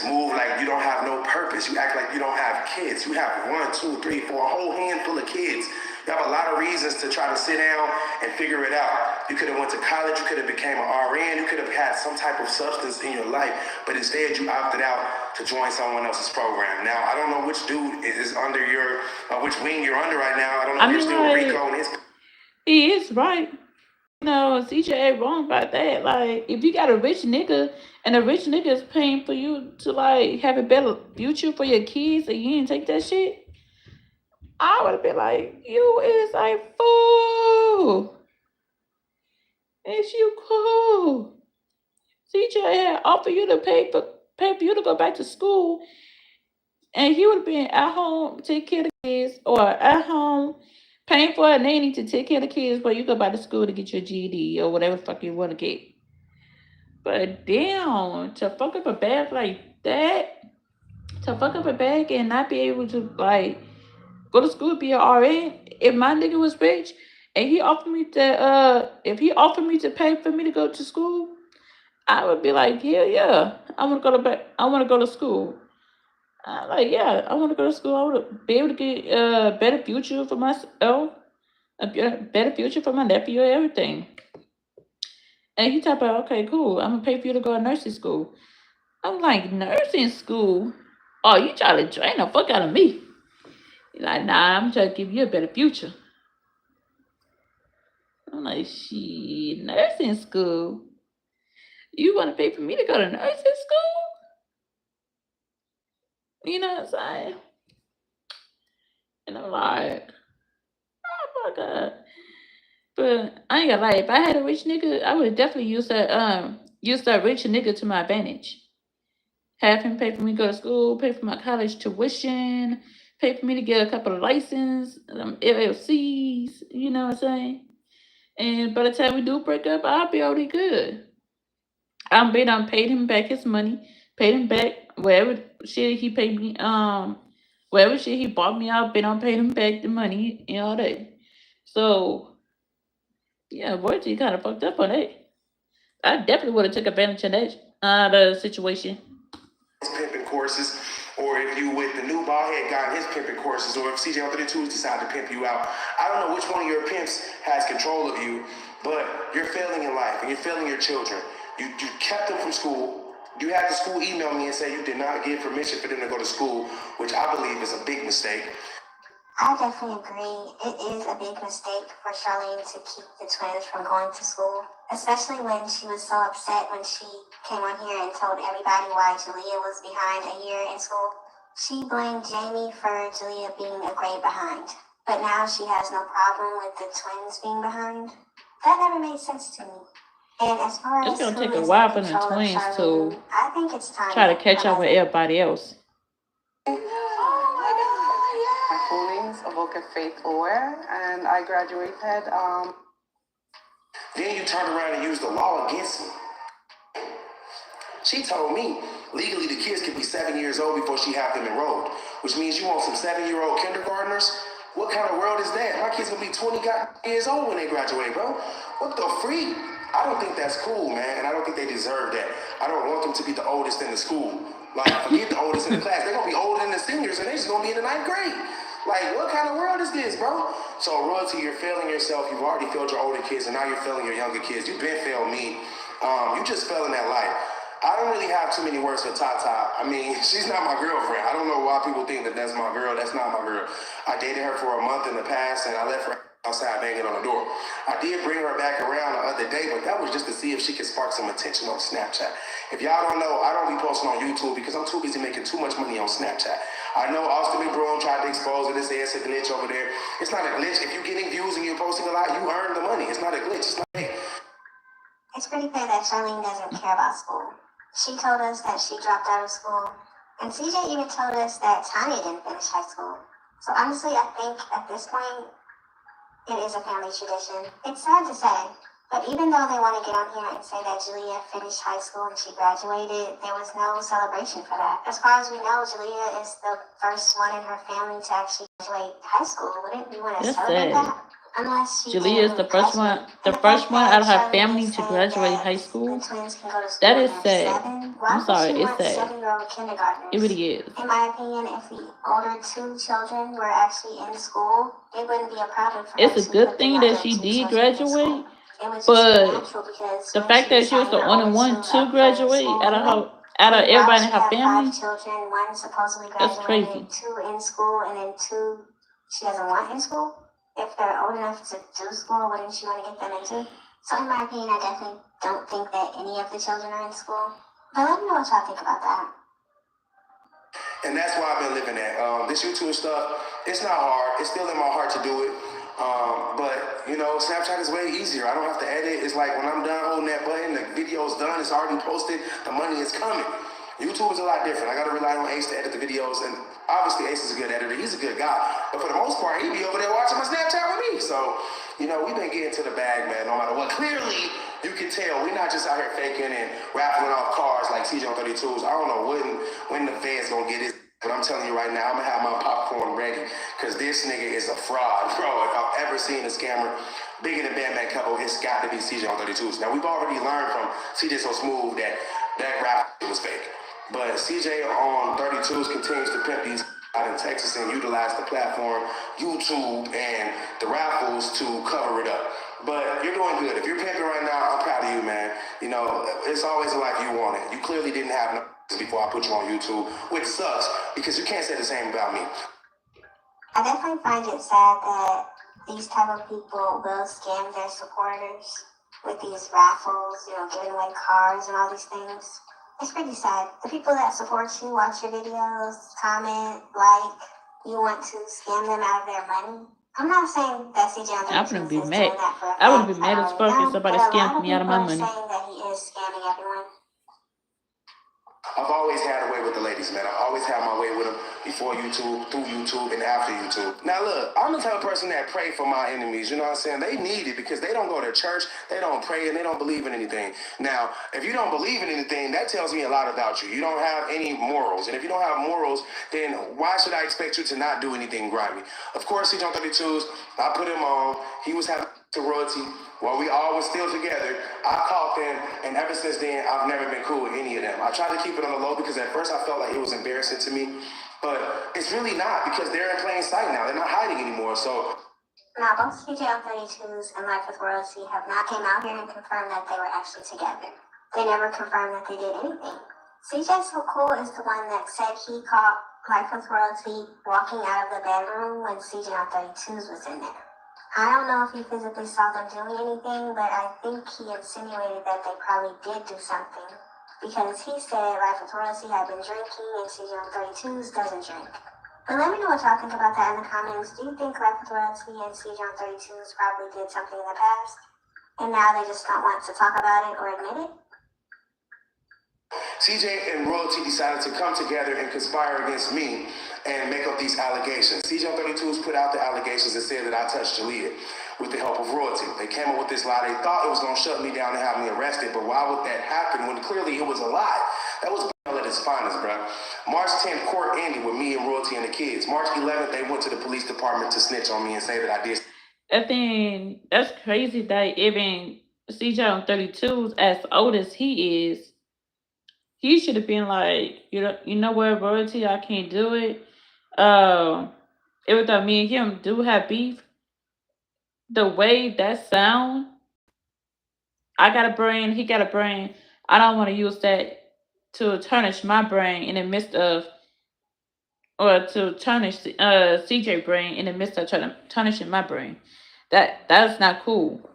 moved like you don't have no purpose. You act like you don't have kids. You have 1, 2, 3, 4, a whole handful of kids. You have a lot of reasons to try to sit down and figure it out. You could have went to college. You could have became an RN. You could have had some type of substance in your life, but instead you opted out to join someone else's program. Now, I don't know which dude is under your, which wing you're under right now. I don't know if you're still Rico and his... He is right. No, CJ ain't wrong about that. Like, if you got a rich nigga and a rich nigga is paying for you to like have a better future for your kids and you didn't take that shit, I would have been like, you is a fool. Is you cool? CJ had offered you to pay for you to go back to school, and he would have been at home taking care of the kids, or at home paying for a nanny to take care of the kids while you go back to school to get your GED or whatever the fuck you want to get. But damn, to fuck up a bag like that, to fuck up a bag and not be able to like go to school, be an RN. If my nigga was rich and he offered me to if he offered me to pay for me to go to school, I would be like, hell yeah, I want to go to school. Like, yeah, I want to go to school. I would be able to get a better future for myself, a better future for my nephew, and everything. And he talk about, okay, cool, I'm gonna pay for you to go to nursing school. I'm like, nursing school? Oh, you try to drain the fuck out of me. He's like, nah, I'm trying to give you a better future. I'm like, shit, nursing school? You want to pay for me to go to nursing school? You know what I'm saying? And I'm like, oh my God. But I ain't gonna lie, if I had a rich nigga, I would have definitely used that rich nigga to my advantage. Have him pay for me to go to school, pay for my college tuition, pay for me to get a couple of license, LLCs, you know what I'm saying? And by the time we do break up, I'll be already good. I'm been on paid him back his money, paid him back whatever shit he paid me, whatever shit he bought me out, been on paid him back the money and all that. So yeah, Royalty kind of fucked up on it. I definitely would have took advantage of that the situation. Pimping courses, or if you with the new ball head got his pimping courses, or if CJ on 32s decide to pimp you out. I don't know which one of your pimps has control of you, but you're failing in life and you're failing your children. You kept them from school. You had the school email me and say you did not give permission for them to go to school, which I believe is a big mistake. I definitely agree. It is a big mistake for Charlene to keep the twins from going to school, especially when she was so upset when she came on here and told everybody why Jalea was behind a year in school. She blamed Jamie for Jalea being a grade behind, but now she has no problem with the twins being behind. That never made sense to me. And as far It's as gonna take a while for the twins to I think it's time try to catch up with everybody else. Avoca Faith Aware, and I graduated. Then you turn around and use the law against me. She told me legally the kids can be 7 years old before she have them enrolled, which means you want some 7-year-old kindergartners. What kind of world is that? My kids will be 20 years old when they graduate, bro. What the freak? I don't think that's cool, man, and I don't think they deserve that. I don't want them to be the oldest in the school. Like, forget the oldest in the class. They're gonna be older than the seniors, and they're just gonna be in the 9th grade. Like, what kind of world is this, bro? So, Royalty, you're failing yourself. You've already failed your older kids, and now you're failing your younger kids. You've been failing me. You just fell in that life. I don't really have too many words for Tata. I mean, she's not my girlfriend. I don't know why people think that that's my girl. That's not my girl. I dated her for a month in the past, and I left her outside banging on the door. I did bring her back around the other day, but that was just to see if she could spark some attention on Snapchat. If y'all don't know, I don't be posting on YouTube because I'm too busy making too much money on Snapchat. I know Austin McBroom tried to expose it and say it's a glitch over there. It's not a glitch. If you're getting views and you're posting a lot, you earn the money. It's not a glitch. It's not hey. It's pretty clear that Charlene doesn't care about school. She told us that she dropped out of school, and CJ even told us that Tanya didn't finish high school. So honestly, I think at this point, it is a family tradition. It's sad to say, but even though they want to get on here and say that Jalea finished high school and she graduated, there was no celebration for that. As far as we know, Jalea is the first one in her family to actually graduate high school. Wouldn't you want to That's celebrate sad. that? Unless she Jalea is the first one, out of her family to graduate high school. That is sad. I'm sorry, it's sad. 7-year-old kindergartners? It really is. In my opinion, if the older 2 children were actually in school, it wouldn't be a problem for her. It's a good thing that she did graduate, but the fact that she was the only one to graduate out of everybody in her family, children, one supposedly that's graduated, crazy. 2 in school, and then 2 she doesn't want in school. If they're old enough to do school, wouldn't she want to get them into? So in my opinion, I definitely don't think that any of the children are in school. But let me know what y'all think about that. And that's why I've been living that. This YouTube stuff, it's not hard. It's still in my heart to do it. But, you know, Snapchat is way easier. I don't have to edit. It's like when I'm done holding that button, the video's done. It's already posted. The money is coming. YouTube is a lot different. I got to rely on Ace to edit the videos. And obviously, Ace is a good editor. He's a good guy. But for the most part, he be over there watching my Snapchat with me. So, you know, we've been getting to the bag, man, no matter what. Clearly, you can tell we're not just out here faking and raffling off cars like CJ on 32s. I don't know when the feds going to get it. But I'm telling you right now, I'm going to have my popcorn ready because this nigga is a fraud, bro. If I've ever seen a scammer bigger than Bam Bam Couple, it's got to be CJ on 32s. Now, we've already learned from CJ So Smooth that raffle was fake. But CJ on 32s continues to pimp these out in Texas and utilize the platform, YouTube, and the raffles to cover it up. But you're doing good. If you're pimping right now, I'm proud of you, man. You know, it's always a life you wanted. You clearly didn't have no before I put you on YouTube, which sucks because you can't say the same about me. I definitely find it sad that these type of people will scam their supporters with these raffles, you know, giving away cars and all these things. It's pretty sad. The people that support you, watch your videos, comment, like, you want to scam them out of their money. I'm not saying that CJ I wouldn't be mad. I wouldn't be mad as fuck if somebody scammed me out of my money. Saying that he is scamming everyone. I've always had a way with the ladies, man. I always had my way with them before YouTube, through YouTube, and after YouTube. Now, look, I'm the type of person that pray for my enemies. You know what I'm saying? They need it because they don't go to church, they don't pray, and they don't believe in anything. Now, if you don't believe in anything, that tells me a lot about you. You don't have any morals. And if you don't have morals, then why should I expect you to not do anything grimy? Of course, CJ on 32s, I put him on. He was having sorority. While we all were still together, I caught them, and ever since then, I've never been cool with any of them. I tried to keep it on the low because at first I felt like it was embarrassing to me, but it's really not because they're in plain sight now. They're not hiding anymore, so. Now, both CJ on 32s and Life with Royalty have not came out here and confirmed that they were actually together. They never confirmed that they did anything. CJ So Cool is the one that said he caught Life with Royalty walking out of the bedroom when CJ on 32s was in there. I don't know if he physically saw them doing anything, but I think he insinuated that they probably did do something because he said Life with Royalty had been drinking and CJ on 32s doesn't drink. But let me know what y'all think about that in the comments. Do you think Life with Royalty and CJ on 32s probably did something in the past and now they just don't want to talk about it or admit it? CJ and Royalty decided to come together and conspire against me and make up these allegations. CJ on 32s put out the allegations and said that I touched Jalea with the help of Royalty. They came up with this lie. They thought it was going to shut me down and have me arrested, but why would that happen when clearly it was a lie? That was at its finest, bro. March 10th, court ended with me and Royalty and the kids. March 11th, they went to the police department to snitch on me and say that I did. I think that's crazy that even CJ on 32s, as old as he is, he should have been like, you know what, Royalty, I can't do it. Even though me and him do have beef, the way that sound, I got a brain, he got a brain. I don't want to use that to tarnish my brain in the midst of, or to tarnish CJ brain in the midst of tarnishing my brain. That's not cool.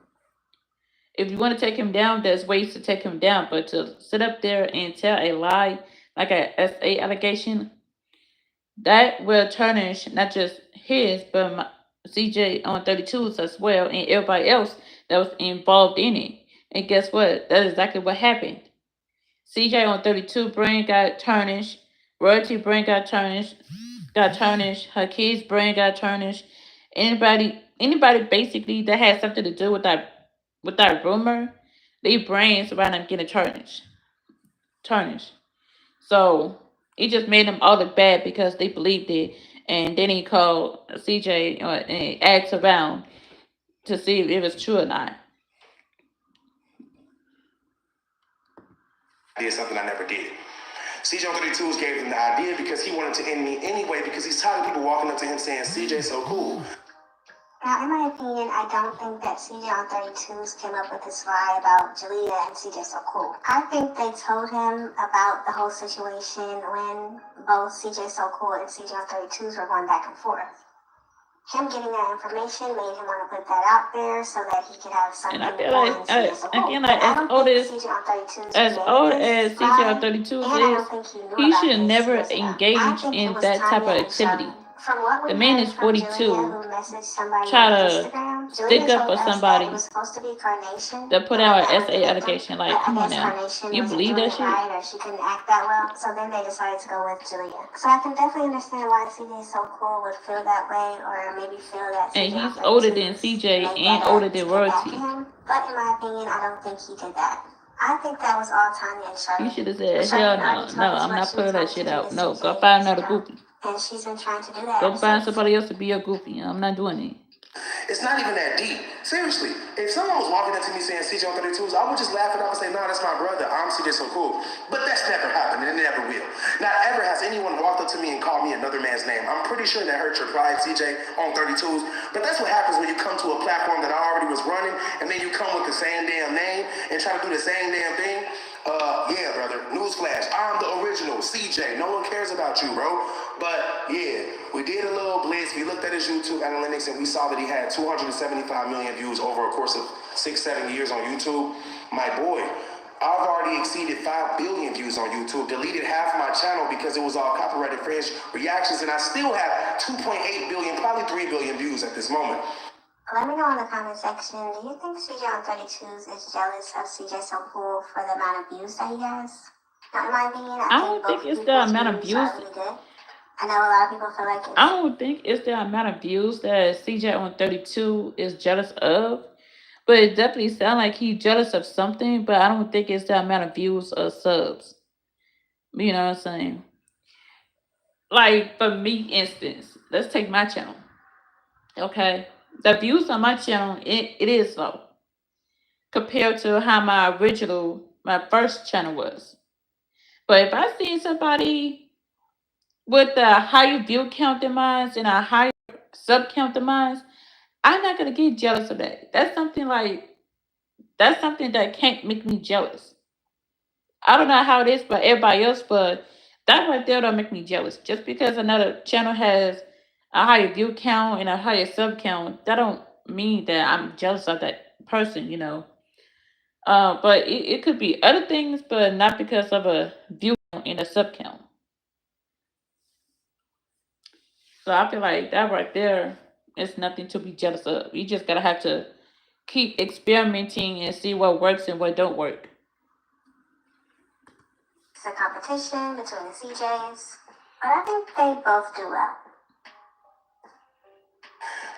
If you want to take him down, there's ways to take him down, but to sit up there and tell a lie like a SA allegation, that will tarnish not just his, but CJ on 32's as well, and everybody else that was involved in it. And guess what? That's exactly what happened. CJ on 32 brain got tarnished. Royalty brain got tarnished. Her kids' brain got tarnished. Anybody basically that had something to do with that rumor, their brains around them getting tarnished. So it just made them all look bad because they believed it. And then he called CJ and asked around to see if it was true or not. I did something I never did. CJ on 32's gave him the idea because he wanted to end me anyway because he's tired of people walking up to him saying, CJ's so cool. Now, in my opinion, I don't think that CJ on 32's came up with this lie about Jalea and CJ so cool. I think they told him about the whole situation when both CJ so cool and CJ on 32's were going back and forth. Him getting that information made him want to put that out there so that he could have something. And I feel like, as old as CJ on 32 is, he should never engage in that type of activity. The man is 42. Try to stick up for somebody that put out an SA allegation. Like, come on now. You believe that shit? She couldn't act that well, so then they decided to go with Jalea. So I can definitely understand why CJ so cool would feel that way, or maybe feel that. And he's older than CJ and older than Royalty. But in my opinion, I don't think he did that. I think that was all Tanya and Charlotte. You should have said, hell no, I'm not putting that shit out. No, go find another goofy. And she's been trying to do that. Go find somebody else to be a goofy. I'm not doing it. It's not even that deep. Seriously, if someone was walking up to me saying CJ on 32's, I would just laugh it off and say, no, that's my brother. I'm CJ so cool. But that's never happened, and it never will. Not ever has anyone walked up to me and called me another man's name. I'm pretty sure that hurt your pride, CJ on 32's. But that's what happens when you come to a platform that I already was running, and then you come with the same damn name and try to do the same damn thing. Yeah, brother. Newsflash. I'm the original CJ. No one cares about you, bro. But yeah, we did a little blitz. We looked at his YouTube analytics and we saw that he had 275 million views over a course of 6-7 years on YouTube. My boy, I've already exceeded 5 billion views on YouTube. Deleted half my channel because it was all copyrighted French reactions, and I still have 2.8 billion, probably 3 billion views at this moment. Let me know in the comment section, do you think CJ on 32's is jealous of CJ so cool for the amount of views that he has? Now, in my opinion, I don't think it's the amount of views. Really good. I know a lot of people feel like I don't think it's the amount of views that CJ on 32 is jealous of, but it definitely sounds like he's jealous of something, but I don't think it's the amount of views or subs. You know what I'm saying? Like, for me, instance, let's take my channel. Okay? The views on my channel, it is low compared to how my first channel was. But if I see somebody with a higher view count than mine and a higher sub count than mine, I'm not gonna get jealous of that. That's something that can't make me jealous. I don't know how it is for everybody else, but that right there don't make me jealous. Just because another channel has a higher view count and a higher sub count, that don't mean that I'm jealous of that person, you know. But it could be other things, but not because of a view count and a sub count. So I feel like that right there is nothing to be jealous of. You just gotta have to keep experimenting and see what works and what don't work. It's a competition between the CJs, but I think they both do well.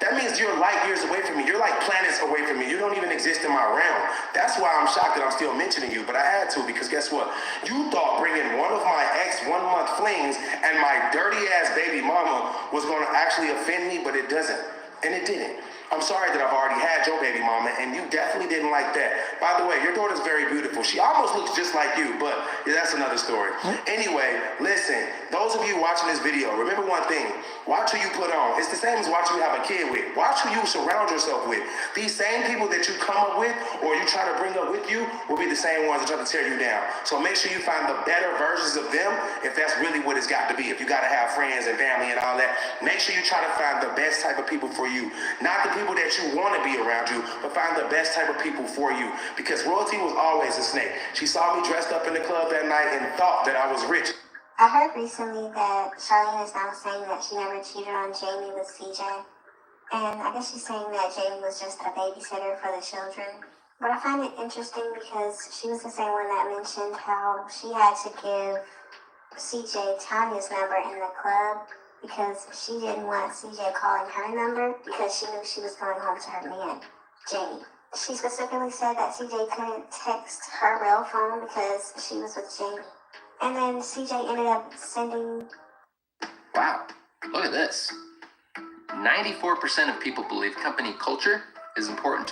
That means you're light years away from me. You're like planets away from me. You don't even exist in my realm. That's why I'm shocked that I'm still mentioning you, but I had to because guess what? You thought bringing one of my ex-1-month flings and my dirty-ass baby mama was going to actually offend me, but it doesn't. And it didn't. I'm sorry that I've already had your baby mama, and you definitely didn't like that. By the way, your daughter's very beautiful. She almost looks just like you, but yeah, that's another story. Anyway, listen, those of you watching this video, remember one thing. Watch who you put on. It's the same as watch who you have a kid with. Watch who you surround yourself with. These same people that you come up with or you try to bring up with you will be the same ones that try to tear you down. So make sure you find the better versions of them if that's really what it's got to be. If you got to have friends and family and all that, make sure you try to find the best type of people for you. Not the people that you want to be around you, but find the best type of people for you. Because Royalty was always a snake. She saw me dressed up in the club that night and thought that I was rich. I heard recently that Charlene is now saying that she never cheated on Jamie with CJ. And I guess she's saying that Jamie was just a babysitter for the children. But I find it interesting because she was the same one that mentioned how she had to give CJ Tanya's number in the club because she didn't want CJ calling her number because she knew she was going home to her man, Jamie. She specifically said that CJ couldn't text her real phone because she was with Jamie. And then CJ ended up sending... Wow, look at this. 94% of people believe company culture is important.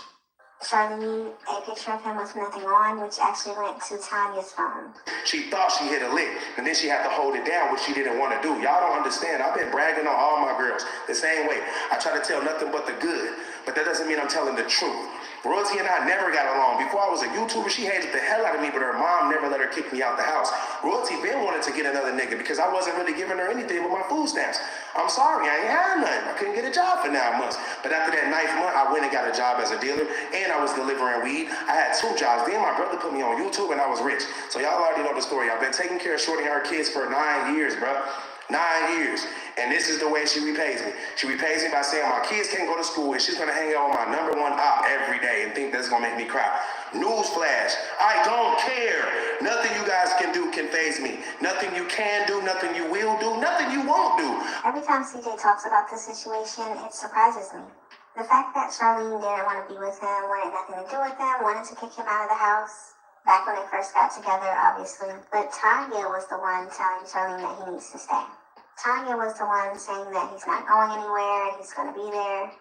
Charlene a picture of him with nothing on, which actually went to Tanya's phone. She thought she hit a lick, and then she had to hold it down, which she didn't want to do. Y'all don't understand. I've been bragging on all my girls the same way. I try to tell nothing but the good, but that doesn't mean I'm telling the truth. Royalty and I never got along. Before I was a YouTuber, she hated the hell out of me, but her mom never let her kick me out the house. Royalty been wanted to get another nigga because I wasn't really giving her anything but my food stamps. I'm sorry, I ain't had nothing. I couldn't get a job for 9 months. But after that 9th month, I went and got a job as a dealer, and I was delivering weed. I had 2 jobs. Then my brother put me on YouTube, and I was rich. So y'all already know the story. I've been taking care of Shorty and her kids for 9 years, bro. 9 years. And this is the way she repays me. She repays me by saying my kids can't go to school and she's gonna hang out with my #1 op every day and think that's gonna make me cry. Newsflash, I don't care. Nothing you guys can do can faze me. Nothing you can do, nothing you will do, nothing you won't do. Every time CJ talks about this situation, it surprises me. The fact that Charlene didn't want to be with him, wanted nothing to do with him, wanted to kick him out of the house, back when they first got together, obviously. But Tanya was the one telling Charlene that he needs to stay. Tanya was the one saying that he's not going anywhere and he's going to be there.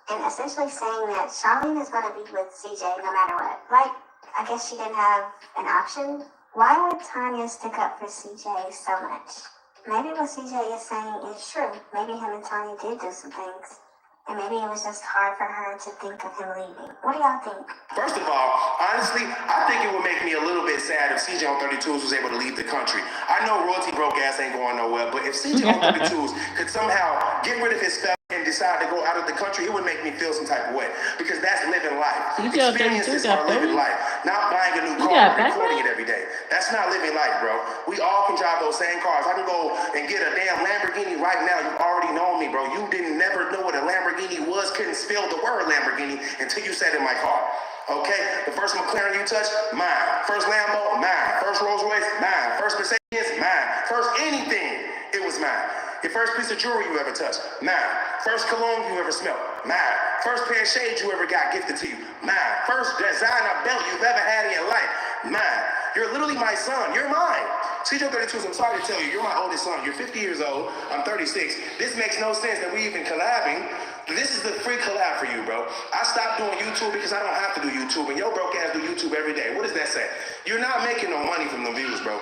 And essentially saying that Charlene is going to be with CJ no matter what. Like, I guess she didn't have an option. Why would Tanya stick up for CJ so much? Maybe what CJ is saying is true. Maybe him and Tanya did do some things. And maybe it was just hard for her to think of him leaving. What do y'all think? First of all, honestly, I think it would make me a little bit sad if CJ on 32s was able to leave the country. I know Royalty broke ass ain't going nowhere, but if CJ on 32s could somehow get rid of his spell and decide to go out of the country, it would make me feel some type of way. Because that's living life. CJ on 32 Experiences got are living 30. life. Not buying a new You car got and back recording rate? it every day. That's not living life, bro. We all can drive those same cars. I can go and get a damn Lamborghini right now. You already know me, bro. You didn't never know what a Lamborghini was, couldn't spell the word Lamborghini until you sat in my car. Okay? The first McLaren you touched, mine. First Lambo, mine. First Rolls Royce, mine. First Mercedes, mine. First anything, it was mine. Your first piece of jewelry you ever touched, mine. First cologne you ever smelled, mine. First pair of shades you ever got gifted to you, mine. First designer belt you've ever had in your life, mine. You're literally my son. You're mine. CJ 32s, I'm sorry to tell you, you're my oldest son. You're 50 years old. I'm 36. This makes no sense that we even collabing. This is the free collab for you, bro. I stopped doing YouTube because I don't have to do YouTube, and your broke ass do YouTube every day. What does that say? You're not making no money from the views, bro.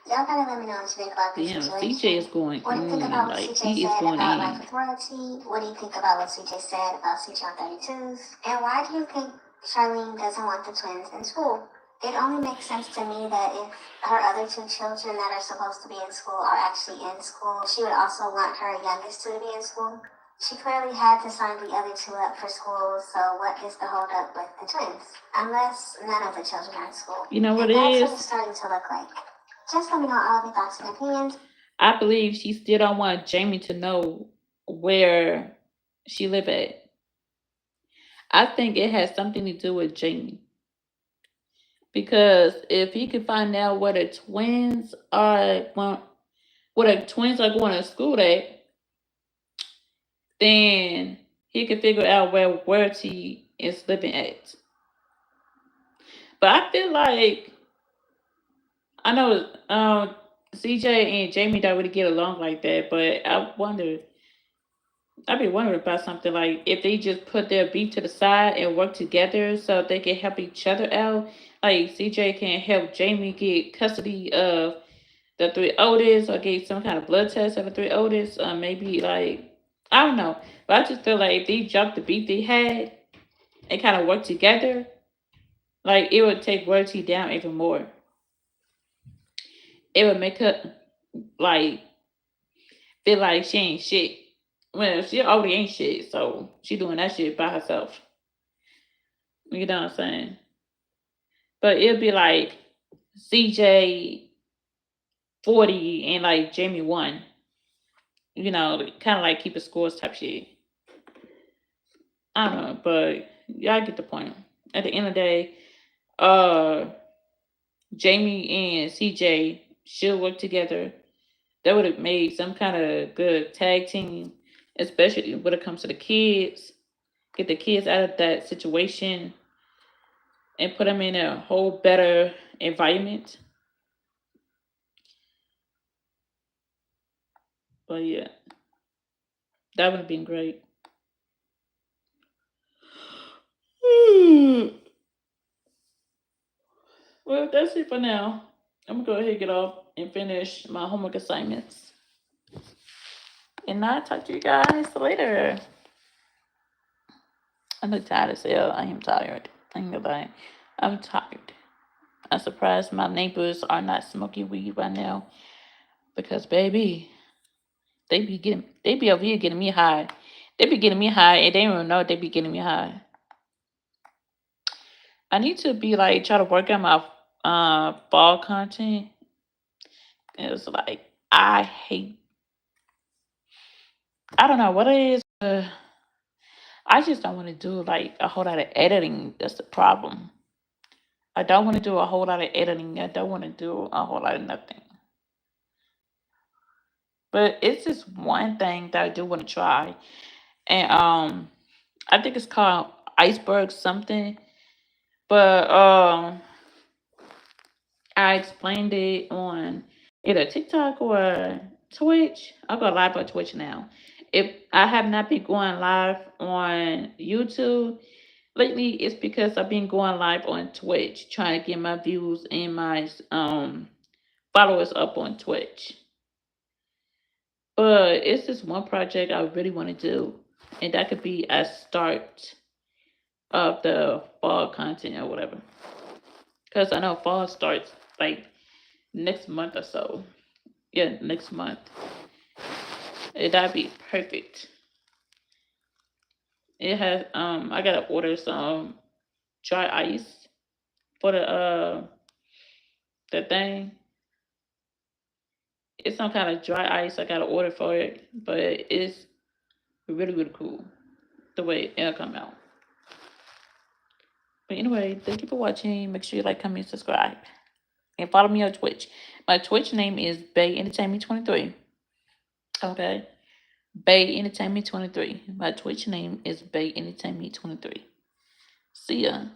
Y'all gotta let me know what you think about this Damn, situation. CJ is going What do you think about what like CJ he is said going about in. life with Royalty? What do you think about what CJ said about CJ on 32s? And why do you think Charlene doesn't want the twins in school? It only makes sense to me that if her other 2 children that are supposed to be in school are actually in school, she would also want her youngest 2 to be in school. She clearly had to sign the other 2 up for school, so what is the holdup with the twins? Unless none of the children are in school. You know what And it that's is? what it's starting to look like. Just let me know all of your thoughts and opinions. I believe she still don't want Jamie to know where she live at. I think it has something to do with Jamie. Because if he could find out where the twins are, where the twins are going to school at, then he could figure out where Royalty is living at. But I feel like I know CJ and Jamie don't really get along like that, but I've been wondering about something like if they just put their beef to the side and work together so they can help each other out. Like CJ can help Jamie get custody of the 3 oldest or get some kind of blood test of the 3 oldest. Maybe like I don't know, but I just feel like if they dropped the beat they had and kind of worked together, like it would take Royalty down even more. It would make her like feel like she ain't shit. Well, she already ain't shit, so she doing that shit by herself. You know what I'm saying? But it'll be like CJ 40 and like Jamie 1. You know, kind of like keep the scores type shit. I don't know, but y'all get the point. At the end of the day, uh, Jamie and CJ should work together. That would have made some kind of good tag team, especially when it comes to the kids. Get the kids out of that situation and put them in a whole better environment. But yeah, that would have been great. Well, that's it for now. I'm gonna go ahead and get off and finish my homework assignments. And I'll talk to you guys later. I'm tired as hell. I am tired. I ain't gonna lie. I'm tired. I'm surprised my neighbors are not smoking weed right now. Because baby, they be over here getting me high. They be getting me high and they don't even know they be getting me high. I need to be like try to work on my fall content. It's like I don't know what it is. I just don't want to do like a whole lot of editing. That's the problem. I don't want to do a whole lot of editing. I don't want to do a whole lot of nothing. But it's just one thing that I do want to try. And I think it's called iceberg something. But I explained it on either TikTok or Twitch. I'll go live on Twitch now. If I have not been going live on YouTube lately, it's because I've been going live on Twitch, trying to get my views and my followers up on Twitch. But it's just one project I really want to do, and that could be a start of the fall content or whatever. Because I know fall starts like next month or so. Yeah, next month. That'd be perfect. It has I gotta order some dry ice for the thing. It's some kind of dry ice I gotta order for it, but it's really really cool the way it'll come out. But anyway, thank you for watching. Make sure you like, comment, subscribe, and follow me on Twitch. My Twitch name is Bay Entertainment 23. Okay, Bay Entertainment 23. My Twitch name is Bay Entertainment 23. See ya.